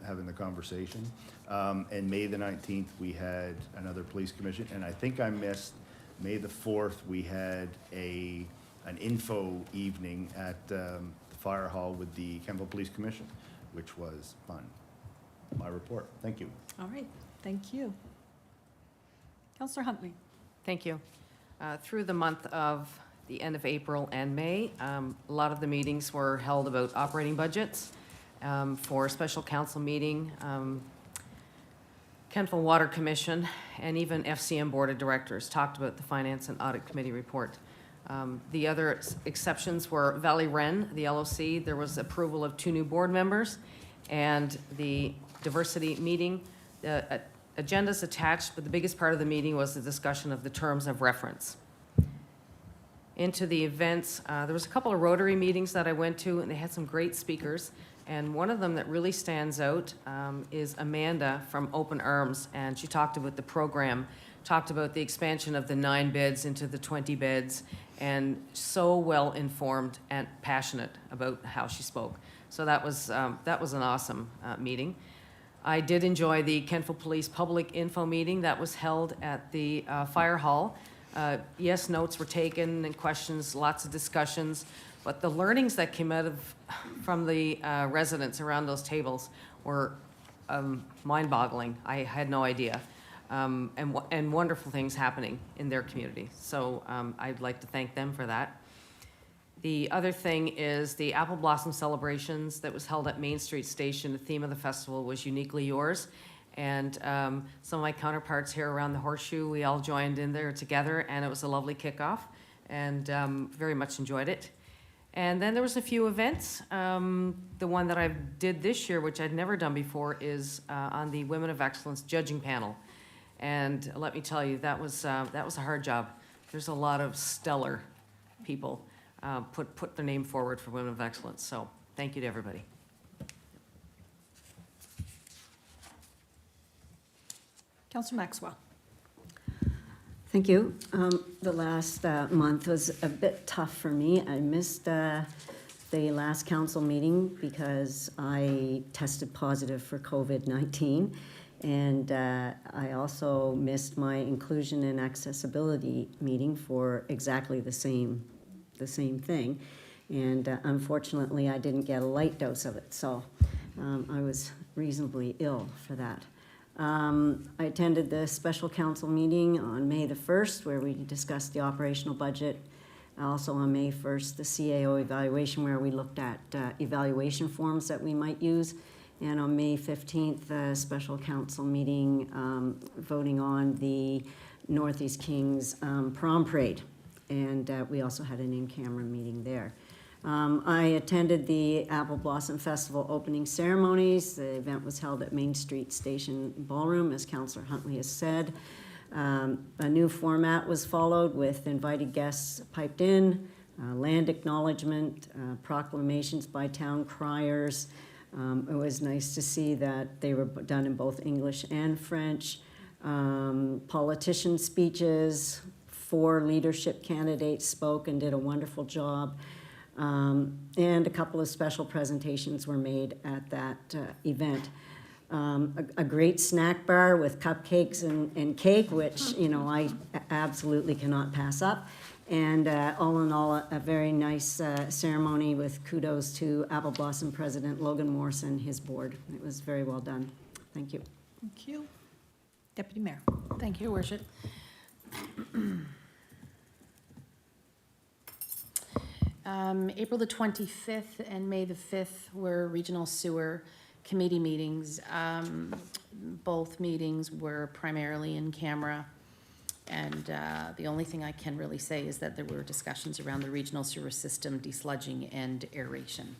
having the conversation. And May the 19th, we had another police commission, and I think I missed May the 4th, we had an info evening at the Fire Hall with the Kentville Police Commission, which was fun. My report. Thank you. All right, thank you. Councillor Huntley. Thank you. Through the month of the end of April and May, a lot of the meetings were held about operating budgets. For a special council meeting, Kentville Water Commission, and even FCM Board of Directors talked about the Finance and Audit Committee report. The other exceptions were Valley Ren, the LOC. There was approval of 2 new board members, and the diversity meeting. The agenda's attached, but the biggest part of the meeting was the discussion of the terms of reference. Into the events, there was a couple of Rotary meetings that I went to, and they had some great speakers. And one of them that really stands out is Amanda from Open Arms, and she talked about the program, talked about the expansion of the 9 beds into the 20 beds, and so well informed and passionate about how she spoke. So that was an awesome meeting. I did enjoy the Kentville Police Public Info meeting that was held at the Fire Hall. Yes, notes were taken and questions, lots of discussions, but the learnings that came out from the residents around those tables were mind-boggling. I had no idea. And wonderful things happening in their community. So I'd like to thank them for that. The other thing is the Apple Blossom celebrations that was held at Main Street Station. The theme of the festival was Uniquely Yours. And some of my counterparts here around the Horseshoe, we all joined in there together, and it was a lovely kickoff, and very much enjoyed it. And then there was a few events. The one that I did this year, which I'd never done before, is on the Women of Excellence judging panel. And let me tell you, that was a hard job. There's a lot of stellar people put their name forward for Women of Excellence. So thank you to everybody. Councillor Maxwell. Thank you. The last month was a bit tough for me. I missed the last council meeting because I tested positive for COVID-19. And I also missed my inclusion and accessibility meeting for exactly the same thing. And unfortunately, I didn't get a light dose of it. So I was reasonably ill for that. I attended the special council meeting on May the 1st, where we discussed the operational budget. Also on May 1st, the CAO evaluation, where we looked at evaluation forms that we might use. And on May 15th, the special council meeting voting on the Northeast Kings prom parade. And we also had an in-camera meeting there. I attended the Apple Blossom Festival opening ceremonies. The event was held at Main Street Station Ballroom, as Councillor Huntley has said. A new format was followed with invited guests piped in, land acknowledgement, proclamations by town criers. It was nice to see that they were done in both English and French. Politician speeches, 4 leadership candidates spoke and did a wonderful job. And a couple of special presentations were made at that event. A great snack bar with cupcakes and cake, which, you know, I absolutely cannot pass up. And all in all, a very nice ceremony with kudos to Apple Blossom President Logan Morse and his board. It was very well done. Thank you. Thank you. Deputy Mayor. Thank you, Your Worship. April the 25th and May the 5th were regional sewer committee meetings. Both meetings were primarily in camera. And the only thing I can really say is that there were discussions around the regional sewer system, desludging and aeration.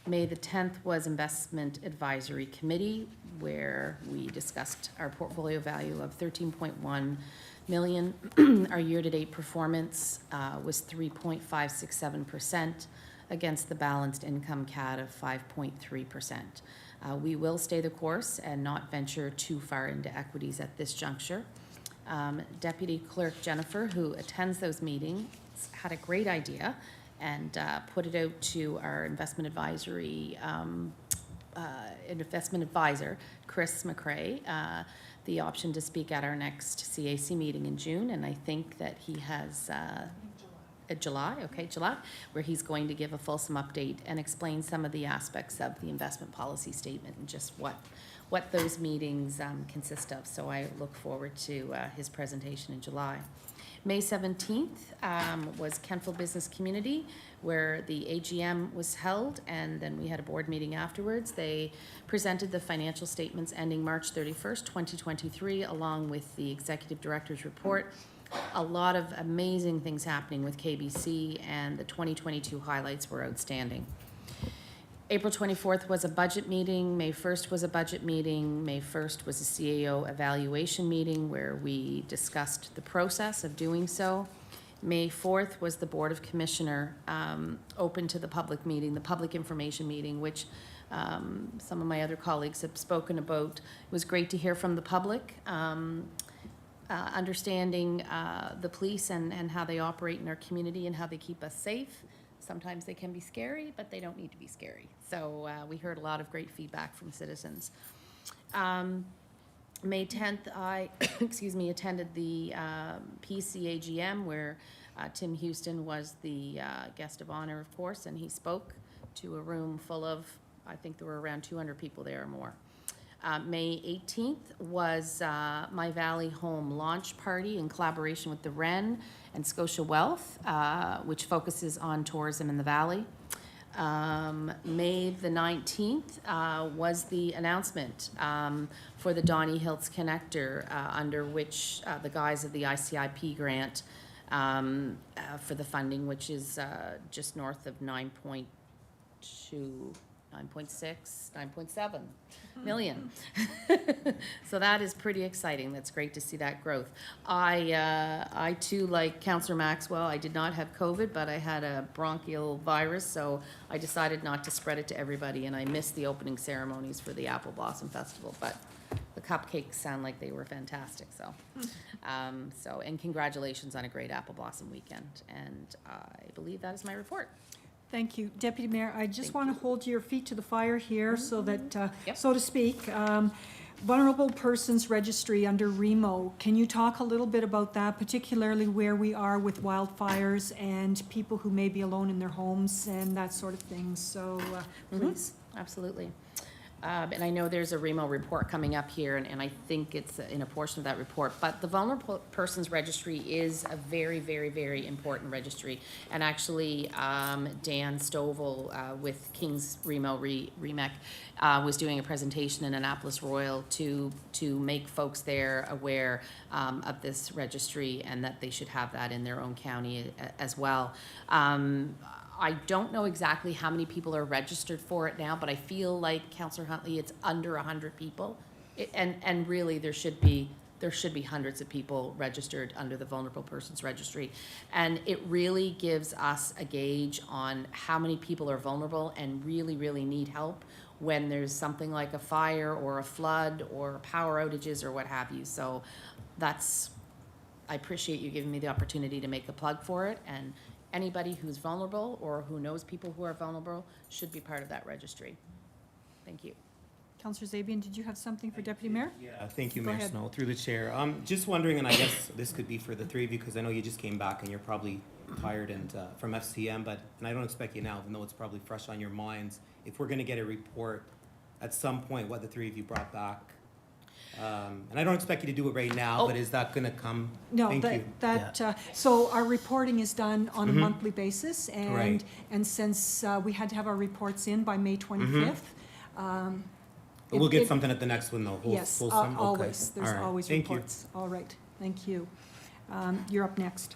May the 10th was Investment Advisory Committee, where we discussed our portfolio value of 13.1 million. Our year-to-date performance was 3.567% against the balanced income CAD of 5.3%. We will stay the course and not venture too far into equities at this juncture. Deputy Clerk Jennifer, who attends those meetings, had a great idea and put it out to our investment advisory investment advisor, Chris McRae, the option to speak at our next CAC meeting in June, and I think that he has, July, where he's going to give a fulsome update and explain some of the aspects of the investment policy statement and just what those meetings consist of. So I look forward to his presentation in July. May 17th was Kentville Business Community, where the AGM was held, and then we had a board meeting afterwards. They presented the financial statements ending March 31st, 2023, along with the executive director's report. A lot of amazing things happening with KBC, and the 2022 highlights were outstanding. April 24th was a budget meeting, May 1st was a budget meeting, May 1st was a CAO evaluation meeting where we discussed the process of doing so. May 4th was the Board of Commissioner open to the public meeting, the public information meeting, which some of my other colleagues have spoken about. It was great to hear from the public, understanding the police and how they operate in our community and how they keep us safe. Sometimes they can be scary, but they don't need to be scary. So we heard a lot of great feedback from citizens. May 10th, I attended the PCAGM where Tim Houston was the guest of honor, of course, and he spoke to a room full of, I think there were around 200 people there or more. May 18th was My Valley Home launch party in collaboration with the Wren and Scotia Wealth, which focuses on tourism in the Valley. May the 19th was the announcement for the Donny Hills Connector, under which the guise of the ICIP grant for the funding, which is just north of 9.6, 9.7 million. So that is pretty exciting. That's great to see that growth. I too, like Councillor Maxwell, I did not have COVID, but I had a bronchial virus, so I decided not to spread it to everybody, and I missed the opening ceremonies for the Apple Blossom Festival, but the cupcakes sound like they were fantastic, so. And congratulations on a great Apple Blossom weekend, and I believe that is my report. Thank you. Deputy Mayor, I just want to hold your feet to the fire here so that, Yep. so to speak, Vulnerable Persons Registry under REMO. Can you talk a little bit about that, particularly where we are with wildfires and people who may be alone in their homes and that sort of thing? So, please. Absolutely. And I know there's a REMO report coming up here, and I think it's in a portion of that report. But the Vulnerable Persons Registry is a very, very, very important registry. And actually, Dan Stovall with King's REMO, REMEC, was doing a presentation in Annapolis Royal to make folks there aware of this registry and that they should have that in their own county as well. I don't know exactly how many people are registered for it now, but I feel like, Councillor Huntley, it's under 100 people. And really, there should be hundreds of people registered under the Vulnerable Persons Registry. And it really gives us a gauge on how many people are vulnerable and really, really need help when there's something like a fire or a flood or power outages or what have you. So I appreciate you giving me the opportunity to make a plug for it, and anybody who's vulnerable or who knows people who are vulnerable should be part of that registry. Thank you. Councillor Zabian, did you have something for Deputy Mayor? Yeah, thank you, Go Mayor ahead. Snow, through the chair. Just wondering, and I guess this could be for the three of you, because I know you just came back and you're probably tired and from FCM, and I don't expect you now, even though it's probably fresh on your minds, if we're gonna get a report at some point, what the three of you brought back. And I don't expect you to do it right now, but is that gonna come? No, Thank you. So our reporting is done on a monthly basis, Right. and since we had to have our reports in by May 25th. We'll get something at the next one, though. Yes, Wholesome? Okay. always, there's All right. always Thank you. reports. All right, thank you. You're up next.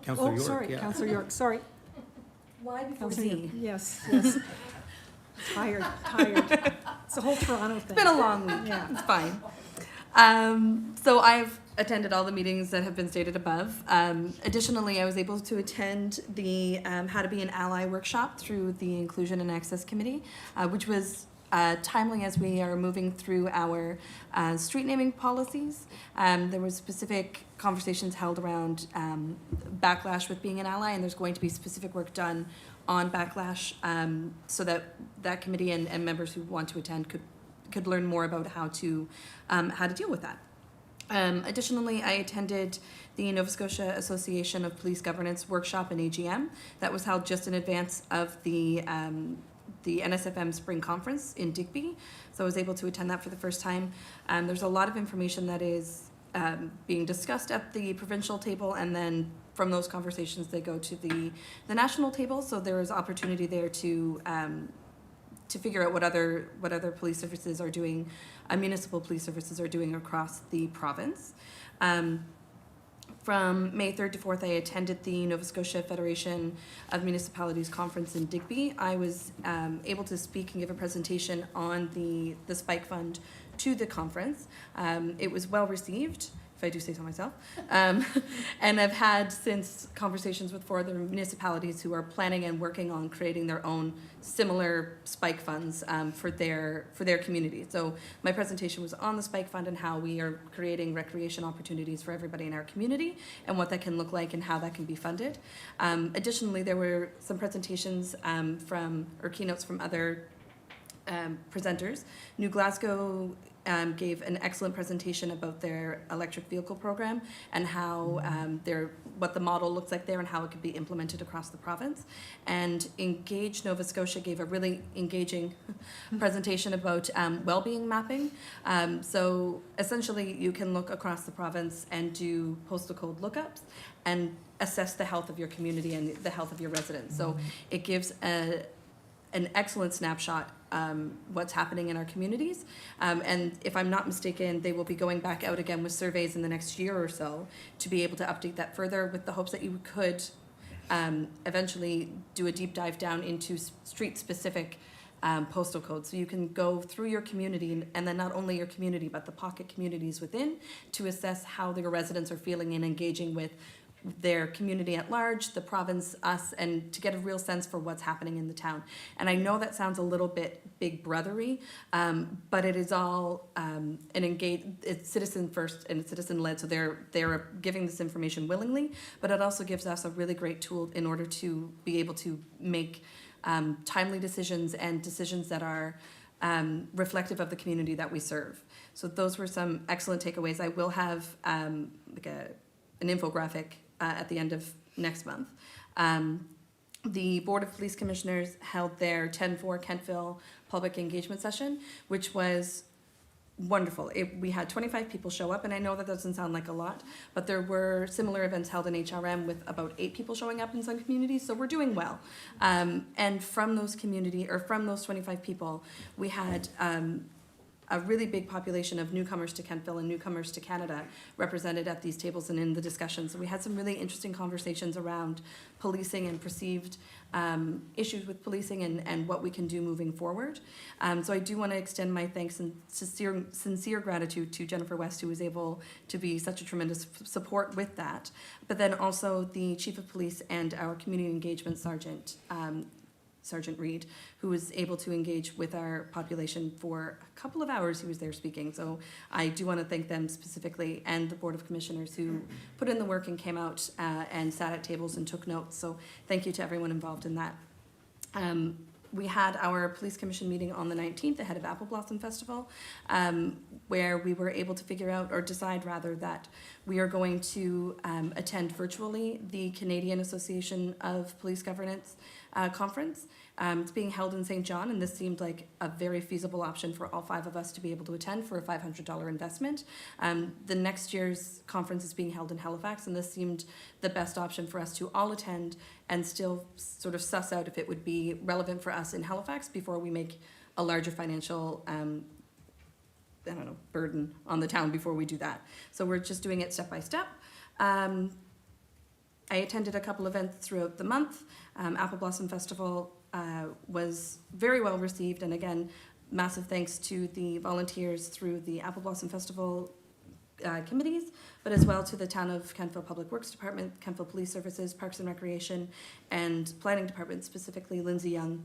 Councillor Oh, York, sorry, yeah. Councillor York, sorry. Why before Councillor York, Z? yes. Tired. It's the whole Toronto thing. It's been a long week. Yeah. It's fine. So I've attended all the meetings that have been stated above. Additionally, I was able to attend the How to Be an Ally workshop through the Inclusion and Access Committee, which was timely as we are moving through our street naming policies. There were specific conversations held around backlash with being an ally, and there's going to be specific work done on backlash so that committee and members who want to attend could could learn more about how to deal with that. Additionally, I attended the Nova Scotia Association of Police Governance workshop in AGM that was held just in advance of the NSFM Spring Conference in Digby. So I was able to attend that for the first time. There's a lot of information that is being discussed at the provincial table, and then from those conversations they go to the national table. So there is opportunity there to figure out what other police services are doing, municipal police services are doing across the province. From May 3rd to 4th, I attended the Nova Scotia Federation of Municipalities Conference in Digby. I was able to speak and give a presentation on the Spike Fund to the conference. It was well received, if I do say so myself. And I've had since conversations with 4 other municipalities who are planning and working on creating their own similar spike funds for their community. So my presentation was on the spike fund and how we are creating recreation opportunities for everybody in our community and what that can look like and how that can be funded. Additionally, there were some presentations or keynotes from other presenters. New Glasgow gave an excellent presentation about their electric vehicle program and how what the model looks like there and how it could be implemented across the province. And Engage Nova Scotia gave a really engaging presentation about well-being mapping. So essentially you can look across the province and do postal code lookups and assess the health of your community and the health of your residents. So it gives an excellent snapshot what's happening in our communities. And if I'm not mistaken, they will be going back out again with surveys in the next year or so to be able to update that further, with the hopes that you could eventually do a deep dive down into street-specific postal codes. So you can go through your community, and then not only your community, but the pocket communities within, to assess how their residents are feeling and engaging with their community at large, the province, us, and to get a real sense for what's happening in the town. And I know that sounds a little bit big brothery, but it is all it's citizen first and citizen led. So they're giving this information willingly, but it also gives us a really great tool in order to be able to make timely decisions and decisions that are reflective of the community that we serve. So those were some excellent takeaways. I will have an infographic at the end of next month. The Board of Police Commissioners held their 10-4 Kentville public engagement session, which was wonderful. We had 25 people show up, and I know that doesn't sound like a lot, but there were similar events held in HRM with about 8 people showing up in some communities, so we're doing well. And from those 25 people, we had a really big population of newcomers to Kentville and newcomers to Canada represented at these tables and in the discussions. So we had some really interesting conversations around policing and perceived issues with policing and what we can do moving forward. So I do want to extend my thanks and sincere gratitude to Jennifer West, who was able to be such a tremendous support with that. But then also the Chief of Police and our Community Engagement Sergeant Reed, who was able to engage with our population for a couple of hours. He was there speaking. So I do want to thank them specifically, and the Board of Commissioners who put in the work and came out and sat at tables and took notes. So thank you to everyone involved in that. We had our Police Commission meeting on the 19th ahead of Apple Blossom Festival, where we were able to figure out, or decide rather, that we are going to attend virtually the Canadian Association of Police Governance conference. It's being held in St. John, and this seemed like a very feasible option for all 5 of us to be able to attend for a $500 investment. The next year's conference is being held in Halifax, and this seemed the best option for us to all attend and still sort of suss out if it would be relevant for us in Halifax before we make a larger financial burden on the town before we do that. So we're just doing it step by step. I attended a couple events throughout the month. Apple Blossom Festival was very well received, and again, massive thanks to the volunteers through the Apple Blossom Festival committees, but as well to the Town of Kentville Public Works Department, Kentville Police Services, Parks and Recreation, and Planning Department, specifically Lindsay Young,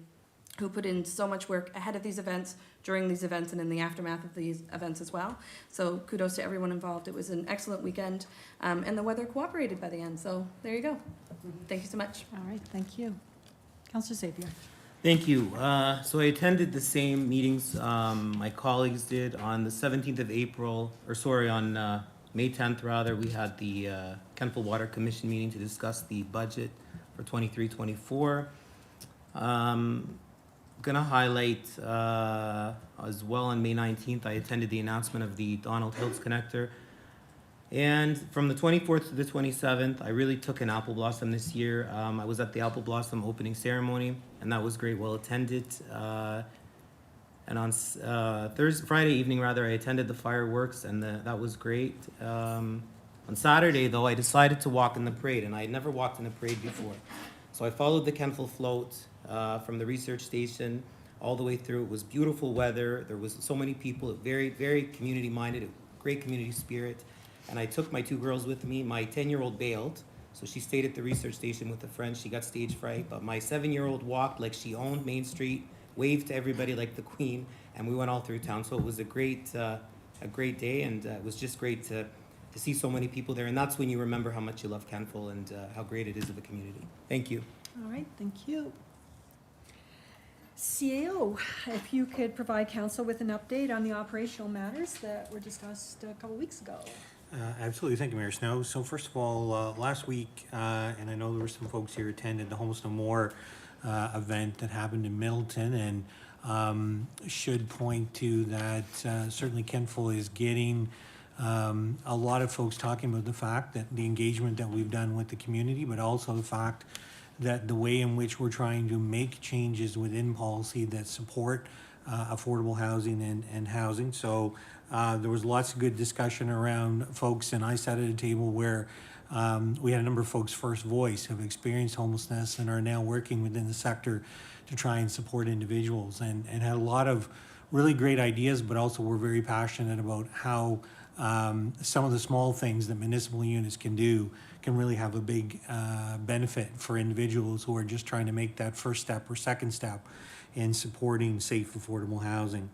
who put in so much work ahead of these events, during these events, and in the aftermath of these events as well. So kudos to everyone involved. It was an excellent weekend, and the weather cooperated by the end. So there you go. Thank you so much. All right, thank you. Councillor Xavier. Thank you. So I attended the same meetings my colleagues did on the 17th of April, or sorry, on May 10th rather. We had the Kentville Water Commission meeting to discuss the budget for 23-24. Gonna highlight as well on May 19th, I attended the announcement of the Donald Hills Connector. And from the 24th to the 27th, I really took an apple blossom this year. I was at the apple blossom opening ceremony, and that was great, well attended. And on Friday evening, rather, I attended the fireworks, and that was great. On Saturday, though, I decided to walk in the parade, and I had never walked in a parade before. So I followed the Kentville float from the research station all the way through. It was beautiful weather. There was so many people, very, very community-minded, great community spirit. And I took my two girls with me. My 10-year-old bailed, so she stayed at the research station with a friend. She got stage fright, but my 7-year-old walked like she owned Main Street, waved to everybody like the queen, and we went all through town. So it was a great day, and it was just great to see so many people there. And that's when you remember how much you love Kentville and how great it is of a community. Thank you. All right, thank you. CAO, if you could provide council with an update on the operational matters that were discussed a couple weeks ago. Absolutely, thank you, Mayor Snow. So first of all, last week, and I know there were some folks here attended the Homeless No More event that happened in Middleton, and should point to that certainly Kentville is getting a lot of folks talking about the fact that the engagement that we've done with the community, but also the fact that the way in which we're trying to make changes within policy that support affordable housing and housing. So there was lots of good discussion around folks, and I sat at a table where we had a number of folks first voice who have experienced homelessness and are now working within the sector to try and support individuals, and had a lot of really great ideas, but also were very passionate about how some of the small things that municipal units can do can really have a big benefit for individuals who are just trying to make that first step or second step in supporting safe, affordable housing.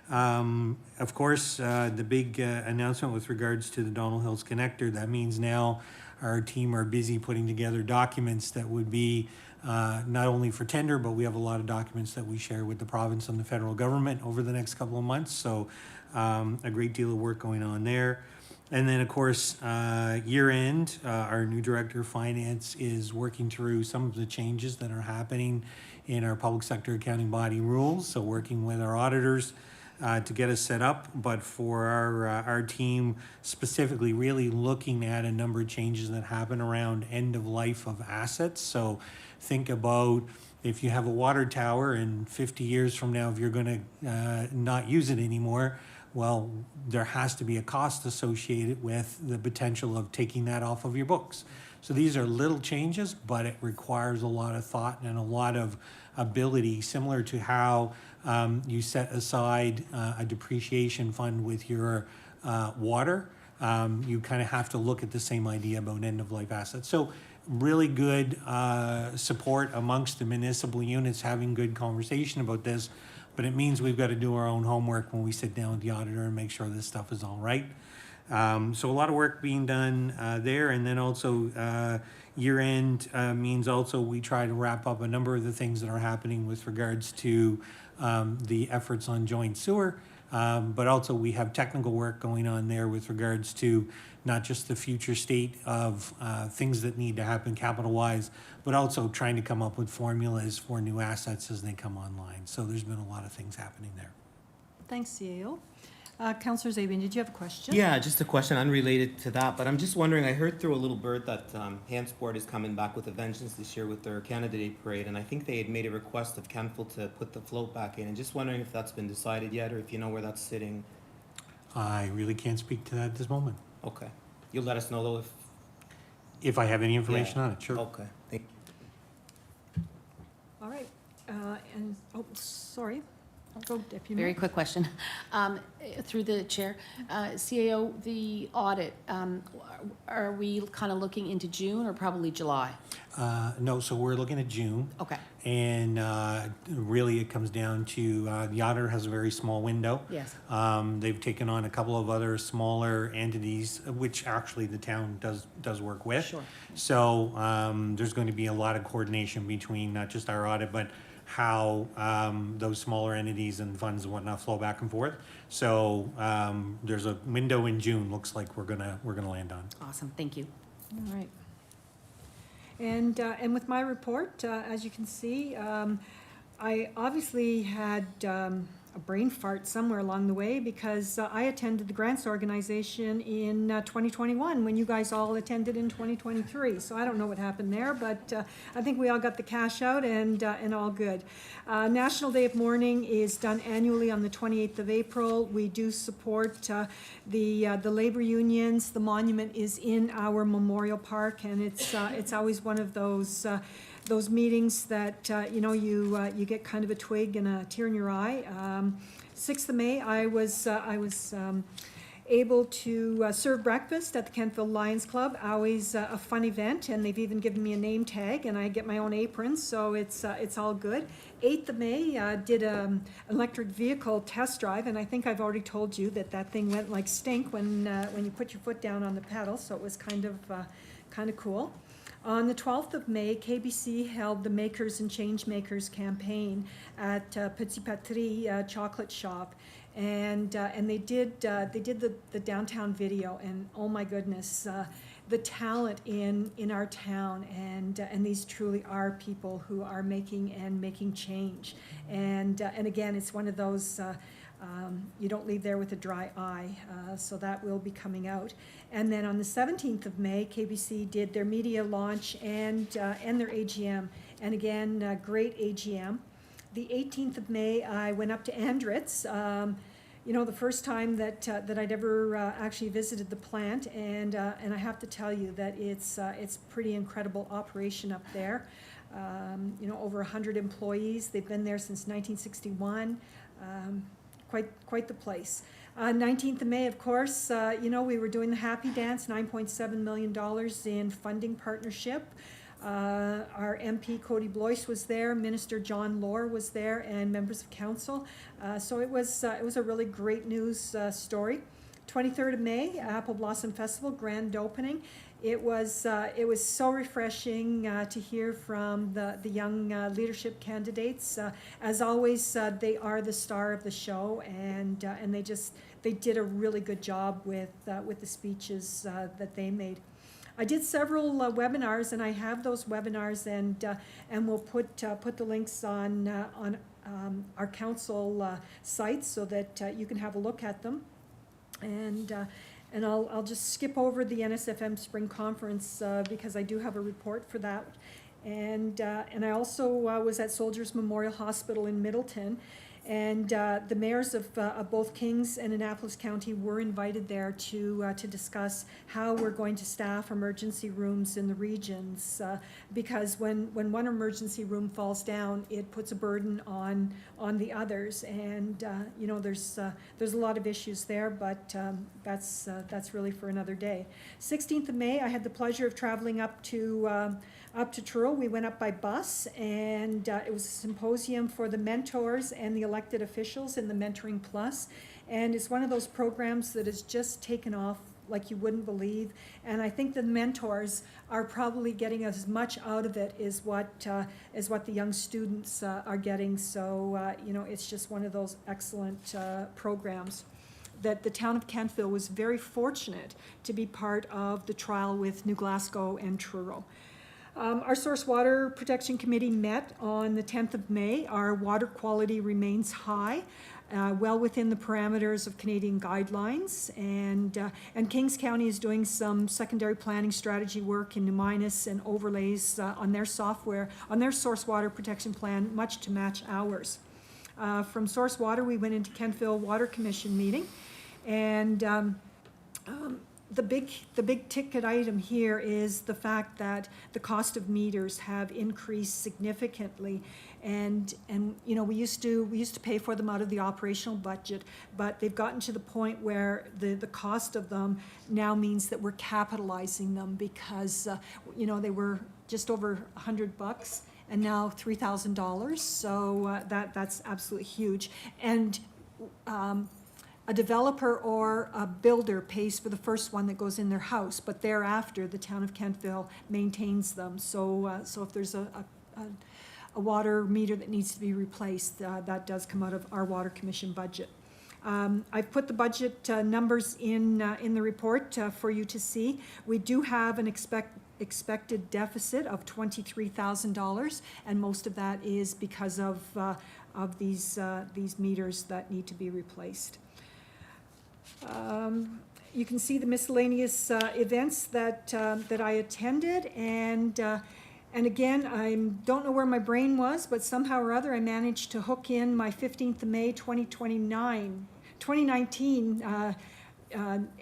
Of course, the big announcement with regards to the Donald Hills Connector, that means now our team are busy putting together documents that would be not only for tender, but we have a lot of documents that we share with the province and the federal government over the next couple of months. So a great deal of work going on there. And then, of course, year end, our new director of finance is working through some of the changes that are happening in our public sector accounting body rules. So working with our auditors to get us set up, but for our team specifically really looking at a number of changes that happen around end of life of assets. So think about if you have a water tower and 50 years from now, if you're going to not use it anymore, well, there has to be a cost associated with the potential of taking that off of your books. So these are little changes, but it requires a lot of thought and a lot of ability, similar to how you set aside a depreciation fund with your water. You kind of have to look at the same idea about end-of-life assets. So really good support amongst the municipal units, having good conversation about this, but it means we've got to do our own homework when we sit down with the auditor and make sure this stuff is all right. So a lot of work being done there, and then also year end means also we try to wrap up a number of the things that are happening with regards to the efforts on joint sewer, but also we have technical work going on there with regards to not just the future state of things that need to happen capital-wise, but also trying to come up with formulas for new assets as they come online. So there's been a lot of things happening there. Thanks, CAO. Councillor Zabian, did you have a question? Yeah, just a question unrelated to that, but I'm just wondering, I heard through a little bird that Hansport is coming back with a vengeance this year with their Canada Day parade, and I think they had made a request of Kentville to put the float back in, and just wondering if that's been decided yet, or if you know where that's sitting. I really can't speak to that at this moment. Okay. You'll let us know though If I have any information on it, sure. Okay, thank you. All right, and, oh, sorry, I'll go Deputy Mayor. Very quick question. Through the chair, CAO, the audit, are we kind of looking into June or probably July? No, so we're looking at June. Okay, And really, it comes down to the auditor has a very small window. yes. They've taken on a couple of other smaller entities, which actually the town does work with. Sure. So there's going to be a lot of coordination between not just our audit, but how those smaller entities and funds and whatnot flow back and forth. So there's a window in June, looks like we're gonna land on. Awesome, thank you. All right. And with my report, as you can see, I obviously had a brain fart somewhere along the way because I attended the grants organization in 2021 when you guys all attended in 2023. So I don't know what happened there, but I think we all got the cash out and all good. National Day of Mourning is done annually on the 28th of April. We do support the labor unions. The monument is in our Memorial Park, and it's always one of those meetings that, you get kind of a twig and a tear in your eye. 6th of May, I was able to serve breakfast at the Kentville Lions Club, always a fun event, and they've even given me a name tag, and I get my own apron, so it's all good. 8th of May, did an electric vehicle test drive, and I think I've already told you that thing went like stink when you put your foot down on the pedal, so it was kind of cool. On the 12th of May, KBC held the Makers and Changemakers campaign at Petit Patrie Chocolate Shop, and they did the downtown video, and oh my goodness, the talent in our town, and these truly are people who are making change, and again, it's one of those. You don't leave there with a dry eye, so that will be coming out. And then on the 17th of May, KBC did their media launch and their AGM, and again, great AGM. The 18th of May, I went up to Andritz, the first time that I'd ever actually visited the plant, and I have to tell you that it's pretty incredible operation up there. Over 100 employees. They've been there since 1961. Quite the place. 19th of May, of course, we were doing the Happy Dance, $9.7 million in funding partnership. Our MP Cody Blois was there, Minister John Lohr was there, and members of council. So it was a really great news story. 23rd of May, Apple Blossom Festival, grand opening. It was so refreshing to hear from the young leadership candidates. As always, they are the star of the show, and they did a really good job with the speeches that they made. I did several webinars, and I have those webinars, and we'll put the links on our council site so that you can have a look at them. And I'll just skip over the NSFM Spring Conference because I do have a report for that. And I also was at Soldiers Memorial Hospital in Middleton, and the mayors of both Kings and Annapolis County were invited there to discuss how we're going to staff emergency rooms in the regions, because when one emergency room falls down, it puts a burden on the others, and there's a lot of issues there, but that's really for another day. 16th of May, I had the pleasure of traveling up to Truro. We went up by bus, and it was a symposium for the mentors and the elected officials in the Mentoring Plus, and it's one of those programs that has just taken off like you wouldn't believe, and I think the mentors are probably getting as much out of it as what the young students are getting, so it's just one of those excellent programs that the town of Kentville was very fortunate to be part of the trial with New Glasgow and Truro. Our Source Water Protection Committee met on the 10th of May. Our water quality remains high, well within the parameters of Canadian guidelines, and Kings County is doing some secondary planning strategy work in New Minas and overlays on their software, on their Source Water Protection Plan, much to match ours. From Source Water, we went into Kentville Water Commission meeting, and the big ticket item here is the fact that the cost of meters have increased significantly, and we used to pay for them out of the operational budget, but they've gotten to the point where the cost of them now means that we're capitalizing them because they were just over $100 and now $3,000, so that's absolutely huge. And a developer or a builder pays for the first one that goes in their house, but thereafter, the town of Kentville maintains them. So if there's a water meter that needs to be replaced. That does come out of our Water Commission budget. I've put the budget numbers in the report for you to see. We do have an expected deficit of $23,000, and most of that is because of these meters that need to be replaced. You can see the miscellaneous events that I attended, and again, I don't know where my brain was, but somehow or other I managed to hook in my 15th of May 2019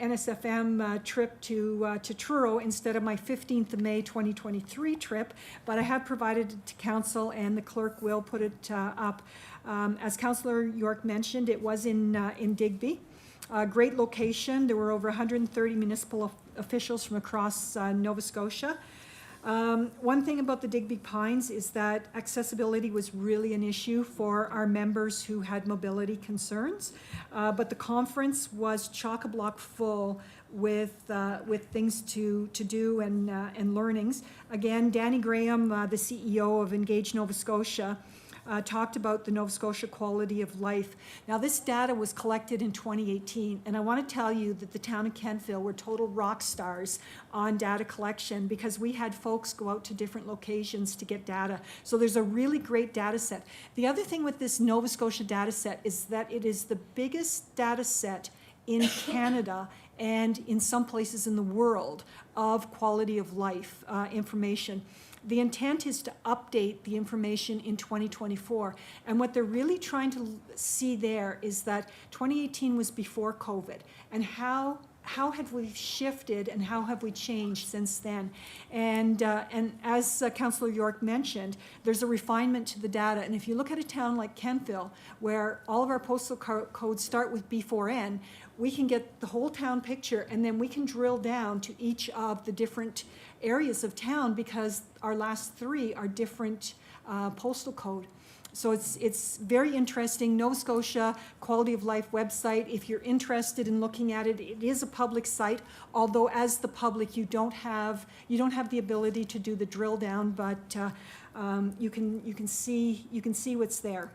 NSFM trip to Truro instead of my 15th of May 2023 trip, but I have provided it to council, and the clerk will put it up. As Councillor York mentioned, it was in Digby. Great location. There were over 130 municipal officials from across Nova Scotia. One thing about the Digby Pines is that accessibility was really an issue for our members who had mobility concerns. But the conference was chock-a-block full with things to do and learnings. Again, Danny Graham, the CEO of Engage Nova Scotia, talked about the Nova Scotia quality of life. Now, this data was collected in 2018, and I want to tell you that the town of Kentville were total rock stars on data collection because we had folks go out to different locations to get data. So there's a really great data set. The other thing with this Nova Scotia data set is that it is the biggest data set in Canada and in some places in the world of quality of life information. The intent is to update the information in 2024. And what they're really trying to see there is that 2018 was before COVID. And how have we shifted and how have we changed since then? And as Councillor York mentioned, there's a refinement to the data. And if you look at a town like Kentville, where all of our postal codes start with B4N, we can get the whole town picture, and then we can drill down to each of the different areas of town because our last three are different postal code. So it's very interesting. Nova Scotia Quality of Life website, if you're interested in looking at it, it is a public site, although as the public you don't have the ability to do the drill down, but you can see what's there.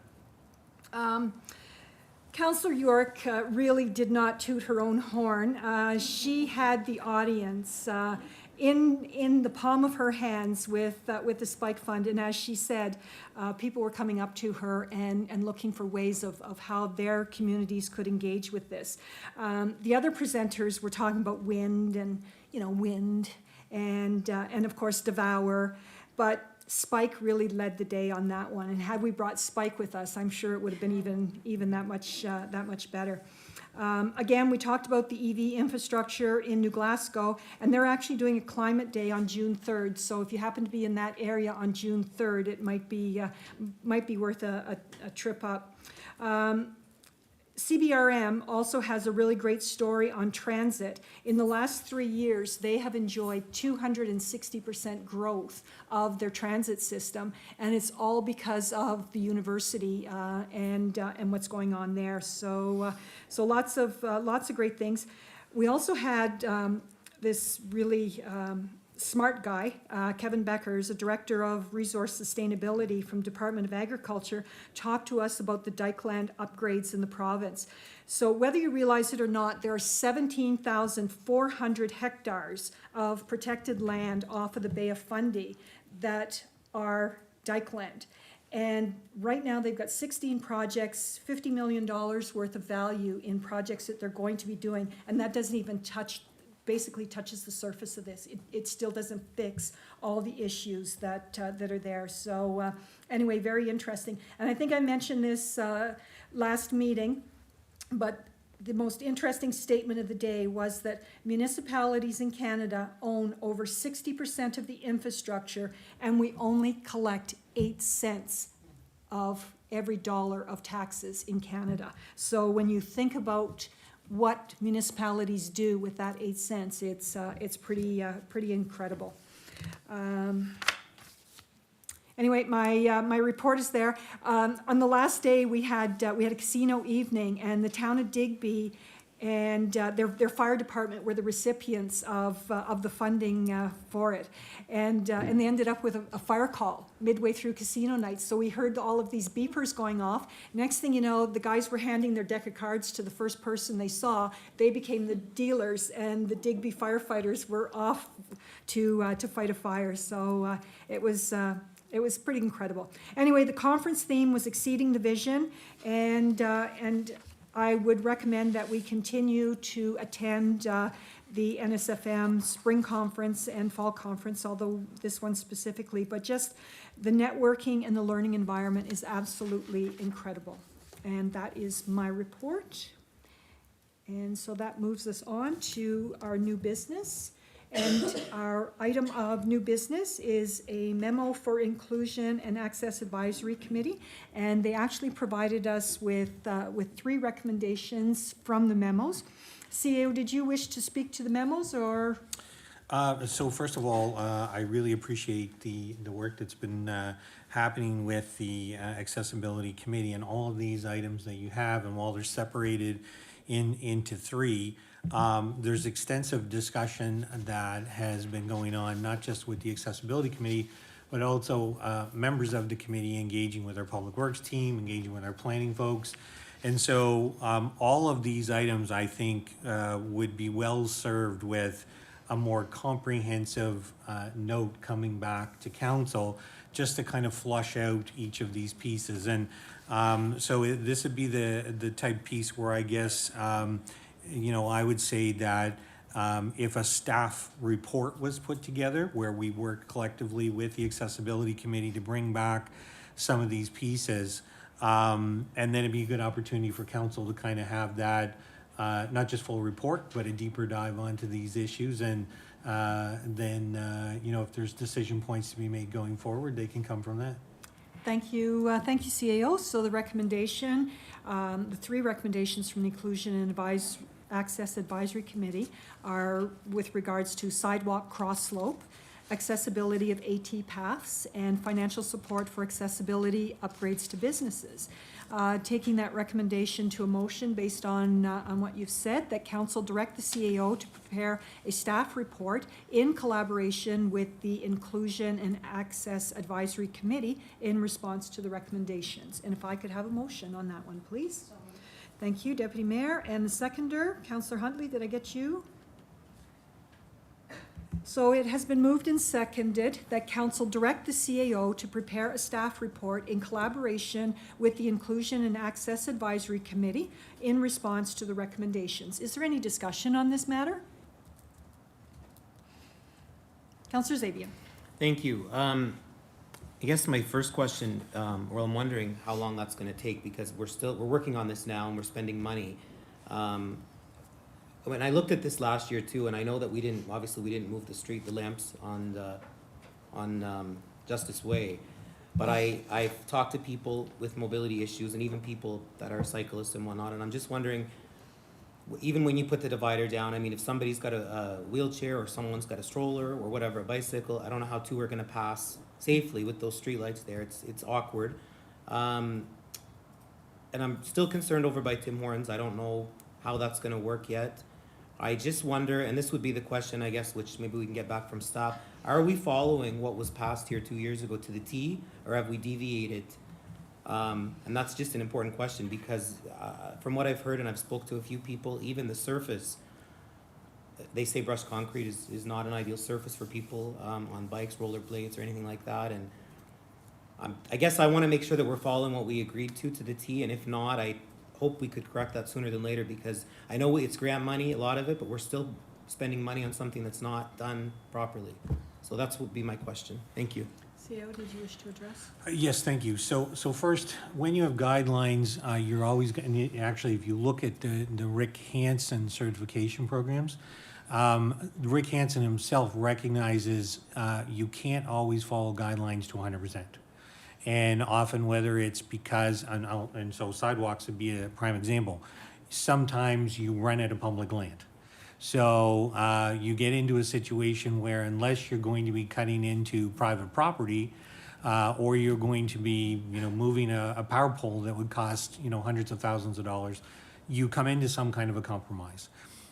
Councillor York really did not toot her own horn. She had the audience in the palm of her hands with the Spike Fund, and as she said, people were coming up to her and looking for ways of how their communities could engage with this. The other presenters were talking about wind and of course Devour, but Spike really led the day on that one, and had we brought Spike with us, I'm sure it would have been even that much better. Again, we talked about the EV infrastructure in New Glasgow, and they're actually doing a climate day on June 3rd. So if you happen to be in that area on June 3rd, it might be worth a trip up. CBRM also has a really great story on transit. In the last 3 years, they have enjoyed 260% growth of their transit system, and it's all because of the university and what's going on there. So lots of great things. We also had this really smart guy, Kevin Beckers, a director of resource sustainability from Department of Agriculture, talked to us about the Dykeland upgrades in the province. So whether you realize it or not, there are 17,400 hectares of protected land off of the Bay of Fundy that are Dykeland. And right now they've got 16 projects, $50 million worth of value in projects that they're going to be doing, and that doesn't even basically touches the surface of this. It still doesn't fix all the issues that are there. So anyway, very interesting. And I think I mentioned this last meeting, but the most interesting statement of the day was that municipalities in Canada own over 60% of the infrastructure, and we only collect 8 cents of every dollar of taxes in Canada. So when you think about what municipalities do with that 8 cents, it's pretty incredible. Anyway, my report is there. On the last day, we had a casino evening, and the town of Digby and their fire department were the recipients of the funding for it. And they ended up with a fire call midway through casino nights. So we heard all of these beepers going off. Next thing you know, the guys were handing their deck of cards to the first person they saw. They became the dealers, and the Digby firefighters were off to fight a fire. So it was pretty incredible. Anyway, the conference theme was exceeding the vision, and I would recommend that we continue to attend the NSFM spring conference and fall conference, although this one specifically, but just the networking and the learning environment is absolutely incredible. And that is my report. And so that moves us on to our new business. And our item of new business is a memo for Inclusion and Access Advisory Committee. And they actually provided us with 3 recommendations from the memos. CAO, did you wish to speak to the memos, or? So first of all, I really appreciate the work that's been happening with the Accessibility Committee and all of these items that you have, and while they're separated into 3, there's extensive discussion that has been going on, not just with the Accessibility Committee, but also members of the committee engaging with our Public Works team, engaging with our planning folks. And so all of these items, I think, would be well served with a more comprehensive note coming back to council, just to kind of flush out each of these pieces. And this would be the type piece where I guess, I would say that if a staff report was put together where we worked collectively with the Accessibility Committee to bring back some of these pieces, and then it'd be a good opportunity for council to kind of have that, not just full report, but a deeper dive onto these issues. And then, if there's decision points to be made going forward, they can come from that. Thank you, CAO. So the recommendation, the 3 recommendations from the Inclusion and Access Advisory Committee are with regards to sidewalk cross slope, accessibility of AT paths, and financial support for accessibility upgrades to businesses. Taking that recommendation to a motion based on what you've said, that council direct the CAO to prepare a staff report in collaboration with the Inclusion and Access Advisory Committee in response to the recommendations. And if I could have a motion on that one, please. Thank you, Deputy Mayor. And the seconder, Councillor Huntley, did I get you? So it has been moved and seconded that council direct the CAO to prepare a staff report in collaboration with the Inclusion and Access Advisory Committee in response to the recommendations. Is there any discussion on this matter? Councillor Zabia. Thank you. I guess my first question, well, I'm wondering how long that's gonna take, because we're working on this now and we're spending money. When I looked at this last year too, and I know that we didn't move the lamps on Justice Way, but I've talked to people with mobility issues and even people that are cyclists and whatnot, and I'm just wondering, even when you put the divider down, I mean, if somebody's got a wheelchair or someone's got a stroller or whatever, a bicycle, I don't know how 2 are gonna pass safely with those streetlights there. It's awkward. And I'm still concerned over by Tim Hortons. I don't know how that's gonna work yet. I just wonder, and this would be the question, I guess, which maybe we can get back from staff, are we following what was passed here 2 years ago to the T, or have we deviated? And that's just an important question, because from what I've heard, and I've spoke to a few people, even the surface, they say brushed concrete is not an ideal surface for people on bikes, rollerblades, or anything like that. And I guess I want to make sure that we're following what we agreed to the T, and if not, I hope we could correct that sooner than later, because I know it's grant money, a lot of it, but we're still spending money on something that's not done properly. So that's would be my question. Thank you. CAO, did you wish to address? Yes, thank you. So first, when you have guidelines, you're always, actually, if you look at the Rick Hansen certification programs, Rick Hansen himself recognizes you can't always follow guidelines to 100%. And often, whether it's because, and so sidewalks would be a prime example, sometimes you run out of public land. So you get into a situation where, unless you're going to be cutting into private property, or you're going to be, moving a power pole that would cost, hundreds of thousands of dollars, you come into some kind of a compromise.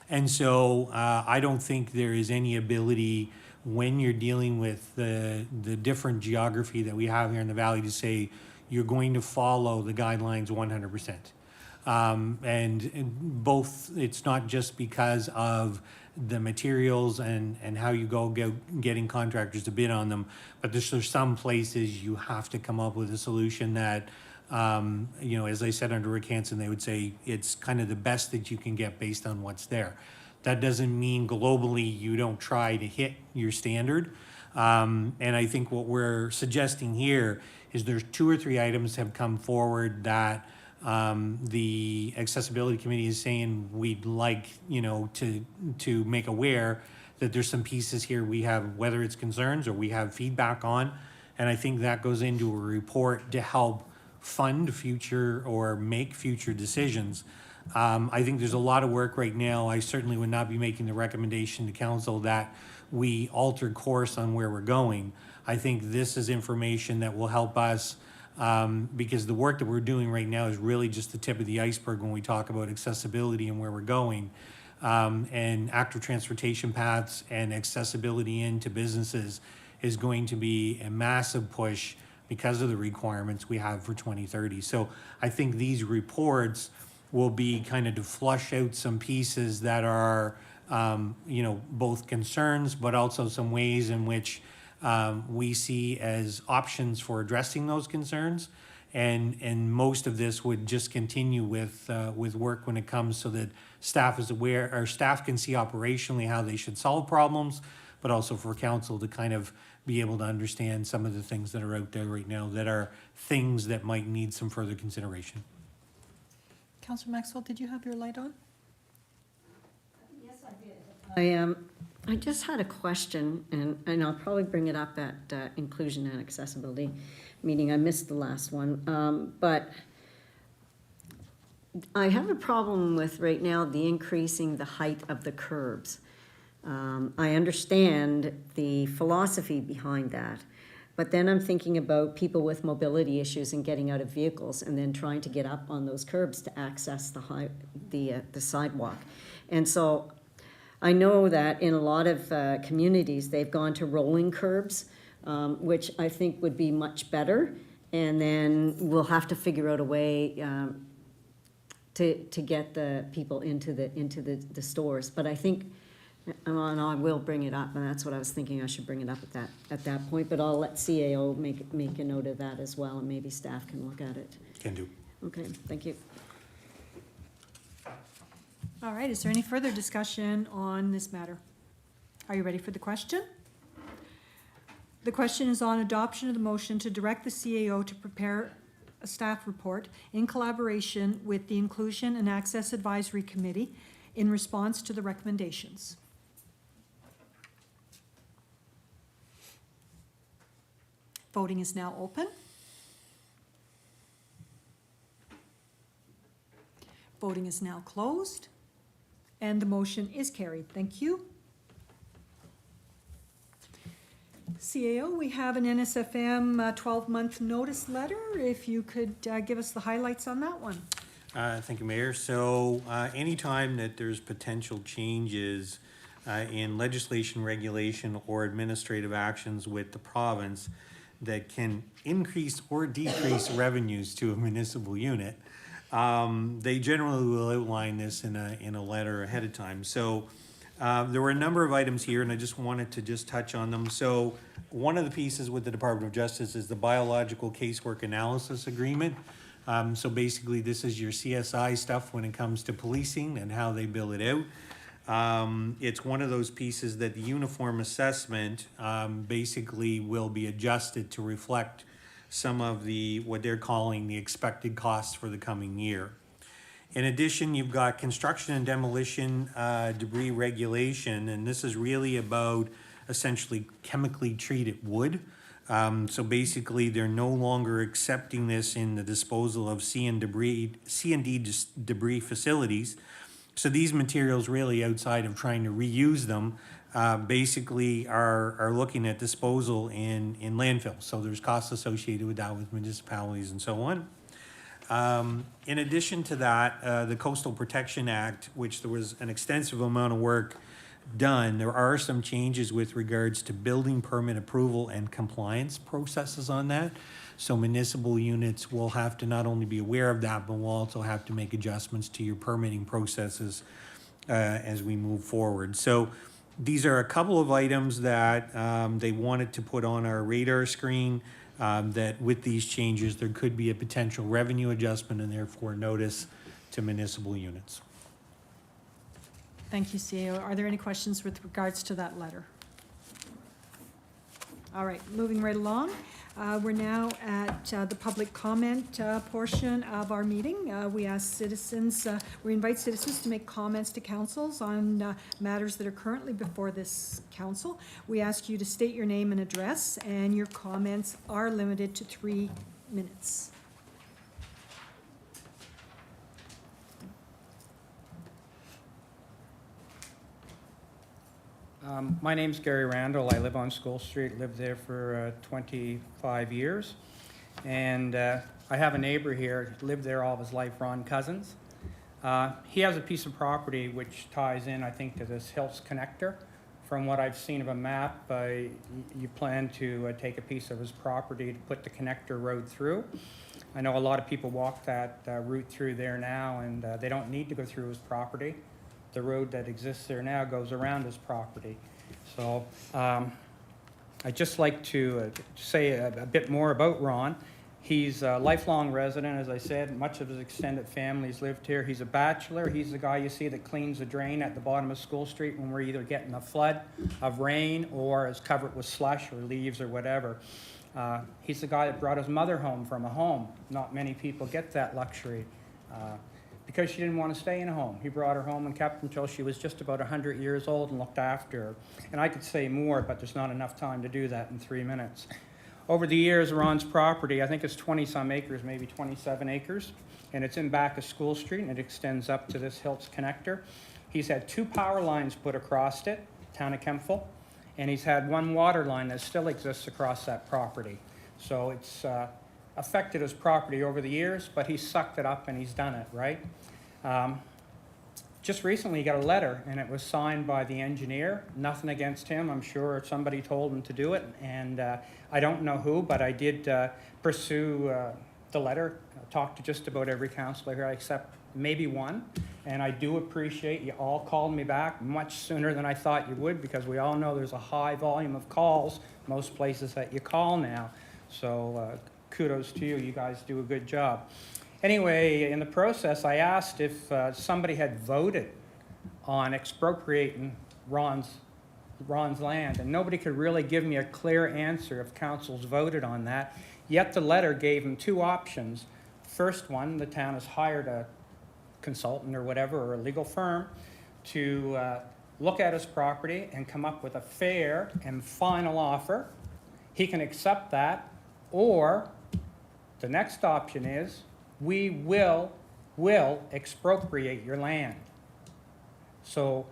And so I don't think there is any ability when you're dealing with the different geography that we have here in the valley to say you're going to follow the guidelines 100%. And both, it's not just because of the materials and how you go getting contractors to bid on them, but there's some places you have to come up with a solution that, you know, as I said under Rick Hansen, they would say it's kind of the best that you can get based on what's there. That doesn't mean globally you don't try to hit your standard. And I think what we're suggesting here is there's 2 or 3 items have come forward that the accessibility committee is saying we'd like, you know, to make aware that there's some pieces here we have, whether it's concerns or we have feedback on. And I think that goes into a report to help fund future or make future decisions. I think there's a lot of work right now. I certainly would not be making the recommendation to council that we alter course on where we're going. I think this is information that will help us because the work that we're doing right now is really just the tip of the iceberg when we talk about accessibility and where we're going. And active transportation paths and accessibility into businesses is going to be a massive push because of the requirements we have for 2030. So I think these reports will be kind of to flush out some pieces that are, you know, both concerns, but also some ways in which we see as options for addressing those concerns. And most of this would just continue with work when it comes so that staff is aware, or staff can see operationally how they should solve problems, but also for council to kind of be able to understand some of the things that are out there right now that are things that might need some further consideration. Councillor Maxwell, did you have your light on? I just had a question, and I'll probably bring it up at inclusion and accessibility meeting. I missed the last one, but I have a problem with right now the increasing the height of the curbs. I understand the philosophy behind that, but then I'm thinking about people with mobility issues and getting out of vehicles and then trying to get up on those curbs to access the sidewalk. And so I know that in a lot of communities, they've gone to rolling curbs, which I think would be much better. And then we'll have to figure out a way to get the people into the stores. But I think, and I will bring it up, and that's what I was thinking, I should bring it up at that point. But I'll let CAO make a note of that as well, and maybe staff can look at it. Can do. Okay, thank you. All right, is there any further discussion on this matter? Are you ready for the question? The question is on adoption of the motion to direct the CAO to prepare a staff report in collaboration with the Inclusion and Access Advisory Committee in response to the recommendations. Voting is now open. Voting is now closed. And the motion is carried. Thank you. CAO, we have an NSFM 12-month notice letter. If you could give us the highlights on that one. Thank you, Mayor. So anytime that there's potential changes in legislation, regulation, or administrative actions with the province that can increase or decrease revenues to a municipal unit, they generally will outline this in a letter ahead of time. So there were a number of items here, and I just wanted to just touch on them. So one of the pieces with the Department of Justice is the Biological Casework Analysis Agreement. So basically, this is your CSI stuff when it comes to policing and how they bill it out. It's one of those pieces that the uniform assessment basically will be adjusted to reflect some of the, what they're calling the expected costs for the coming year. In addition, you've got construction and demolition debris regulation, and this is really about essentially chemically treated wood. So basically, they're no longer accepting this in the disposal of C and D debris facilities. So these materials really, outside of trying to reuse them, basically are looking at disposal in landfill. So there's costs associated with that with municipalities and so on. In addition to that, the Coastal Protection Act, which there was an extensive amount of work done, there are some changes with regards to building permit approval and compliance processes on that. So municipal units will have to not only be aware of that, but will also have to make adjustments to your permitting processes as we move forward. So these are a couple of items that they wanted to put on our radar screen, that with these changes, there could be a potential revenue adjustment and therefore notice to municipal units. Thank you, CEO. Are there any questions with regards to that letter? All right, moving right along. We're now at the public comment portion of our meeting. We invite citizens to make comments to councils on matters that are currently before this council. We ask you to state your name and address, and your comments are limited to 3 minutes. My name's Gary Randall. I live on School Street, lived there for 25 years. And I have a neighbor here, lived there all of his life, Ron Cousins. He has a piece of property which ties in, I think, to this Hills connector. From what I've seen of a map, you plan to take a piece of his property to put the connector road through. I know a lot of people walk that route through there now, and they don't need to go through his property. The road that exists there now goes around his property. So I'd just like to say a bit more about Ron. He's a lifelong resident, as I said. Much of his extended family's lived here. He's a bachelor. He's the guy you see that cleans the drain at the bottom of School Street when we're either getting a flood of rain or is covered with slush or leaves or whatever. He's the guy that brought his mother home from a home. Not many people get that luxury. Because she didn't want to stay in a home. He brought her home and kept her until she was just about 100 years old and looked after her. And I could say more, but there's not enough time to do that in 3 minutes. Over the years, Ron's property, I think it's 20-some acres, maybe 27 acres, and it's in back of School Street, and it extends up to this Hills connector. He's had 2 power lines put across it, town of Kentville, and he's had 1 water line that still exists across that property. So it's affected his property over the years, but he sucked it up and he's done it, right? Just recently he got a letter and it was signed by the engineer. Nothing against him. I'm sure somebody told him to do it, and I don't know who, but I did pursue the letter. I talked to just about every councillor here except maybe 1, and I do appreciate you all called me back much sooner than I thought you would, because we all know there's a high volume of calls most places that you call now. So kudos to you. You guys do a good job. Anyway, in the process, I asked if somebody had voted on expropriating Ron's land, and nobody could really give me a clear answer if councils voted on that. Yet the letter gave him 2 options. First one, the town has hired a consultant or whatever, or a legal firm, to look at his property and come up with a fair and final offer. He can accept that, or the next option is, we will expropriate your land. So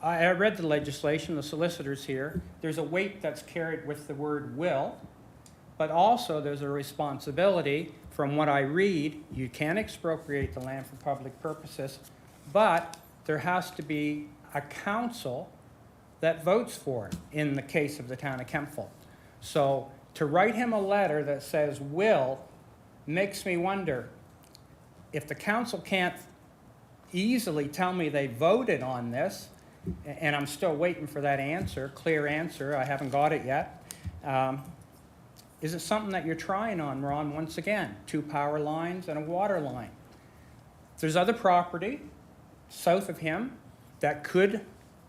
I read the legislation, the solicitor's here. There's a weight that's carried with the word will, but also there's a responsibility. From what I read, you can expropriate the land for public purposes, but there has to be a council that votes for it in the case of the town of Kentville. So to write him a letter that says will makes me wonder if the council can't easily tell me they voted on this, and I'm still waiting for that answer, clear answer, I haven't got it yet. Is it something that you're trying on, Ron, once again? 2 power lines and a water line. There's other property south of him that could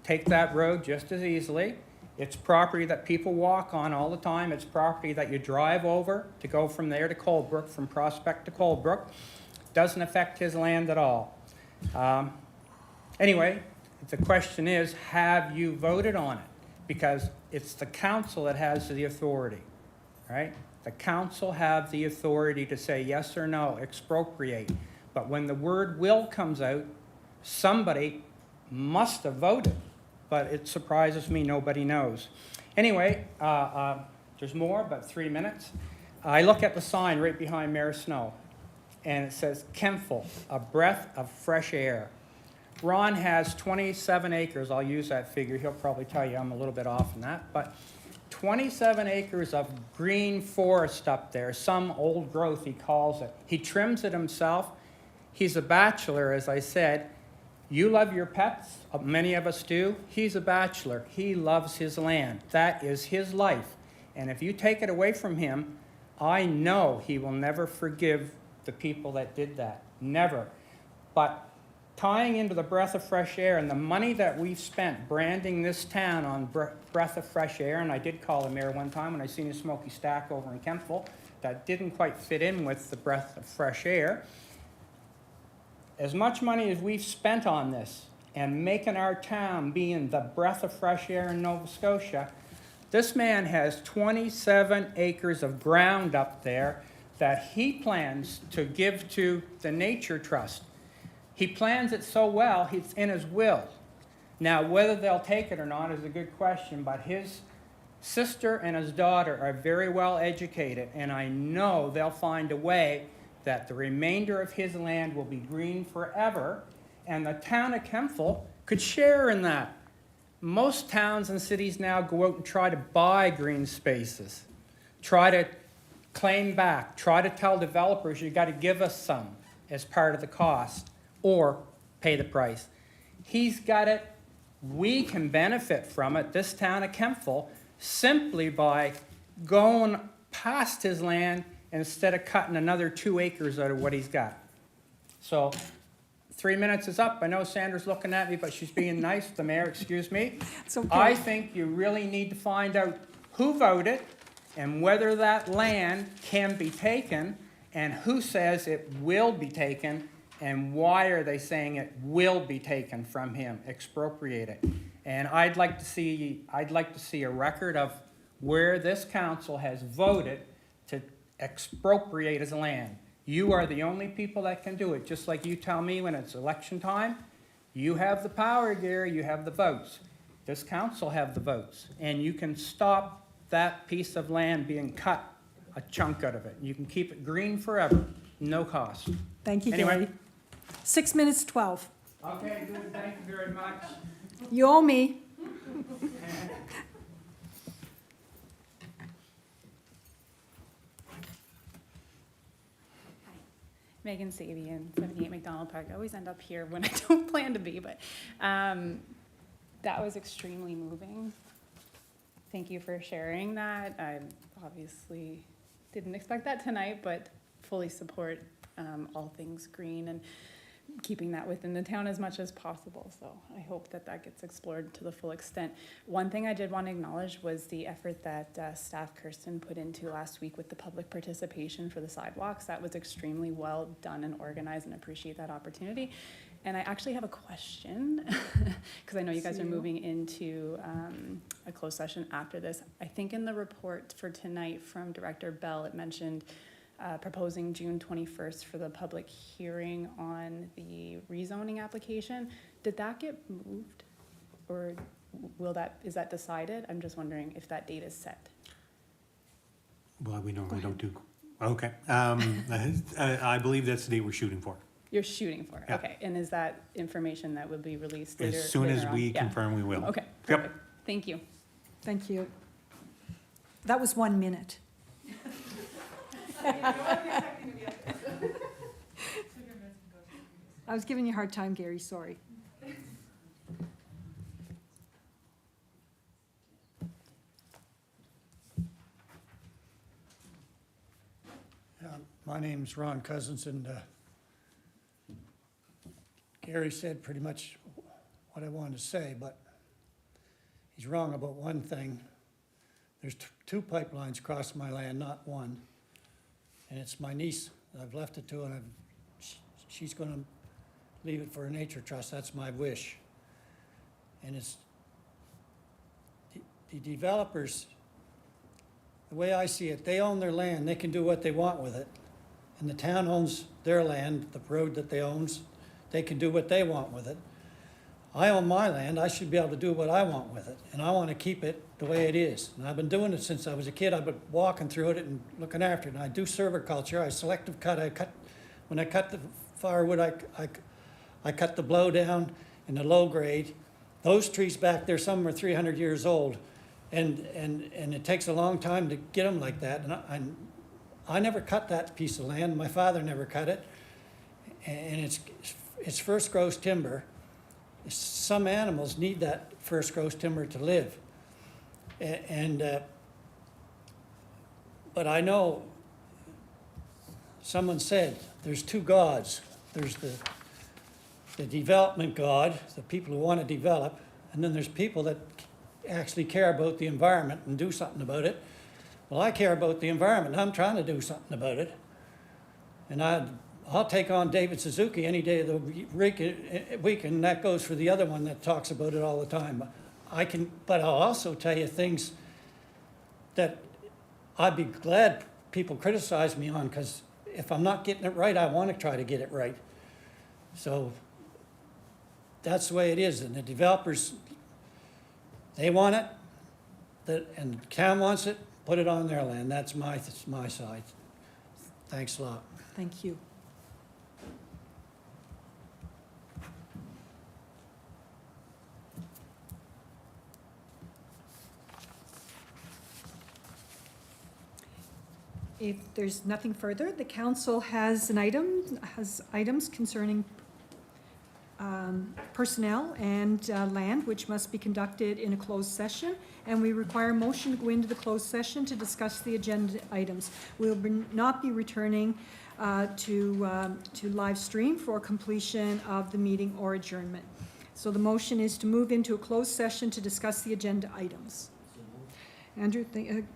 take that road just as easily. It's property that people walk on all the time. It's property that you drive over to go from there to Coldbrook, from Prospect to Coldbrook. Doesn't affect his land at all. Anyway, the question is, have you voted on it? Because it's the council that has the authority, right? The council have the authority to say yes or no, expropriate. But when the word will comes out, somebody must have voted. But it surprises me, nobody knows. Anyway, there's more, but 3 minutes. I look at the sign right behind Mayor Snow, and it says Kentville, a breath of fresh air. Ron has 27 acres. I'll use that figure. He'll probably tell you I'm a little bit off on that, but 27 acres of green forest up there, some old growth he calls it. He trims it himself. He's a bachelor, as I said. You love your pets, many of us do. He's a bachelor. He loves his land. That is his life. And if you take it away from him, I know he will never forgive the people that did that. Never. But tying into the breath of fresh air and the money that we've spent branding this town on breath of fresh air, and I did call the mayor one time when I seen a smoky stack over in Kentville that didn't quite fit in with the breath of fresh air. As much money as we've spent on this and making our town being the breath of fresh air in Nova Scotia, this man has 27 acres of ground up there that he plans to give to the Nature Trust. He plans it so well, it's in his will. Now, whether they'll take it or not is a good question, but his sister and his daughter are very well educated, and I know they'll find a way that the remainder of his land will be green forever, and the town of Kentville could share in that. Most towns and cities now go out and try to buy green spaces, try to claim back, try to tell developers you got to give us some as part of the cost or pay the price. He's got it. We can benefit from it, this town of Kentville, simply by going past his land instead of cutting another 2 acres out of what he's got. So 3 minutes is up. I know Sandra's looking at me, but she's being nice. The mayor, excuse me. It's okay. I think you really need to find out who voted and whether that land can be taken and who says it will be taken and why are they saying it will be taken from him, expropriate it. And I'd like to see a record of where this council has voted to expropriate his land. You are the only people that can do it, just like you tell me when it's election time. You have the power, Gary, you have the votes. This council have the votes, and you can stop that piece of land being cut, a chunk out of it. You can keep it green forever, no cost. Thank you, Anyway. Gary. 6 minutes 12. Okay, good, thank you very much. You owe me. Megan Sabian, 78 McDonald Park. I always end up here when I don't plan to be, but that was extremely moving. Thank you for sharing that. I obviously didn't expect that tonight, but fully support all things green and keeping that within the town as much as possible. So I hope that that gets explored to the full extent. One thing I did want to acknowledge was the effort that staff Kirsten put into last week with the public participation for the sidewalks. That was extremely well done and organized, and appreciate that opportunity. And I actually have a question because I know you guys are moving into a closed session after this. I think in the report for tonight from Director Bell, it mentioned proposing June 21st for the public hearing on the rezoning application. Did that get moved, or is that decided? I'm just wondering if that date is set. Well, we normally don't do, okay. I believe that's the date we're shooting for. You're shooting for it, Yeah. okay. And is that information that would be released later? As soon as later on? we Yeah. confirm, we will. Okay, Yep. perfect. Thank you. Thank you. That was 1 minute. I was giving you a hard time, Gary, sorry. My name's Ron Cousins, and Gary said pretty much what I wanted to say, but he's wrong about one thing. There's two pipelines crossing my land, not one. And it's my niece that I've left it to, and she's gonna leave it for a nature trust. That's my wish. And it's, the developers, the way I see it, they own their land, they can do what they want with it. And the town owns their land, the road that they owns, they can do what they want with it. I own my land, I should be able to do what I want with it, and I want to keep it the way it is. And I've been doing it since I was a kid. I've been walking through it and looking after it. And I do silviculture, I selective cut, I cut When I cut the firewood, I cut the blow down and the low grade. Those trees back there, some are 300 years old, and it takes a long time to get them like that. And I never cut that piece of land. My father never cut it, and it's first growth timber. Some animals need that first growth timber to live, but I know someone said there's two gods. There's the development God, the people who want to develop, and then there's people that actually care about the environment and do something about it. Well, I care about the environment, and I'm trying to do something about it. And I'll take on David Suzuki any day of the week, and that goes for the other one that talks about it all the time. But I'll also tell you things that I'd be glad people criticize me on, because if I'm not getting it right, I want to try to get it right. So that's the way it is, and the developers, they want it, and the town wants it, put it on their land. That's my side. Thanks a lot. Thank you. If there's nothing further, the council has items concerning personnel and land, which must be conducted in a closed session, and we require motion to go into the closed session to discuss the agenda items. We will not be returning to live stream for completion of the meeting or adjournment. So the motion is to move into a closed session to discuss the agenda items. Andrew,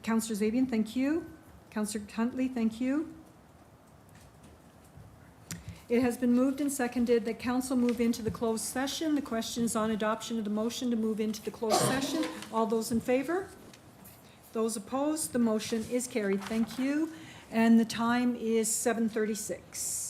Councillor Zabian, thank you. Councillor Huntley, thank you. It has been moved and seconded that council move into the closed session. The question is on adoption of the motion to move into the closed session. All those in favor? Those opposed? The motion is carried. Thank you. And the time is 7:36.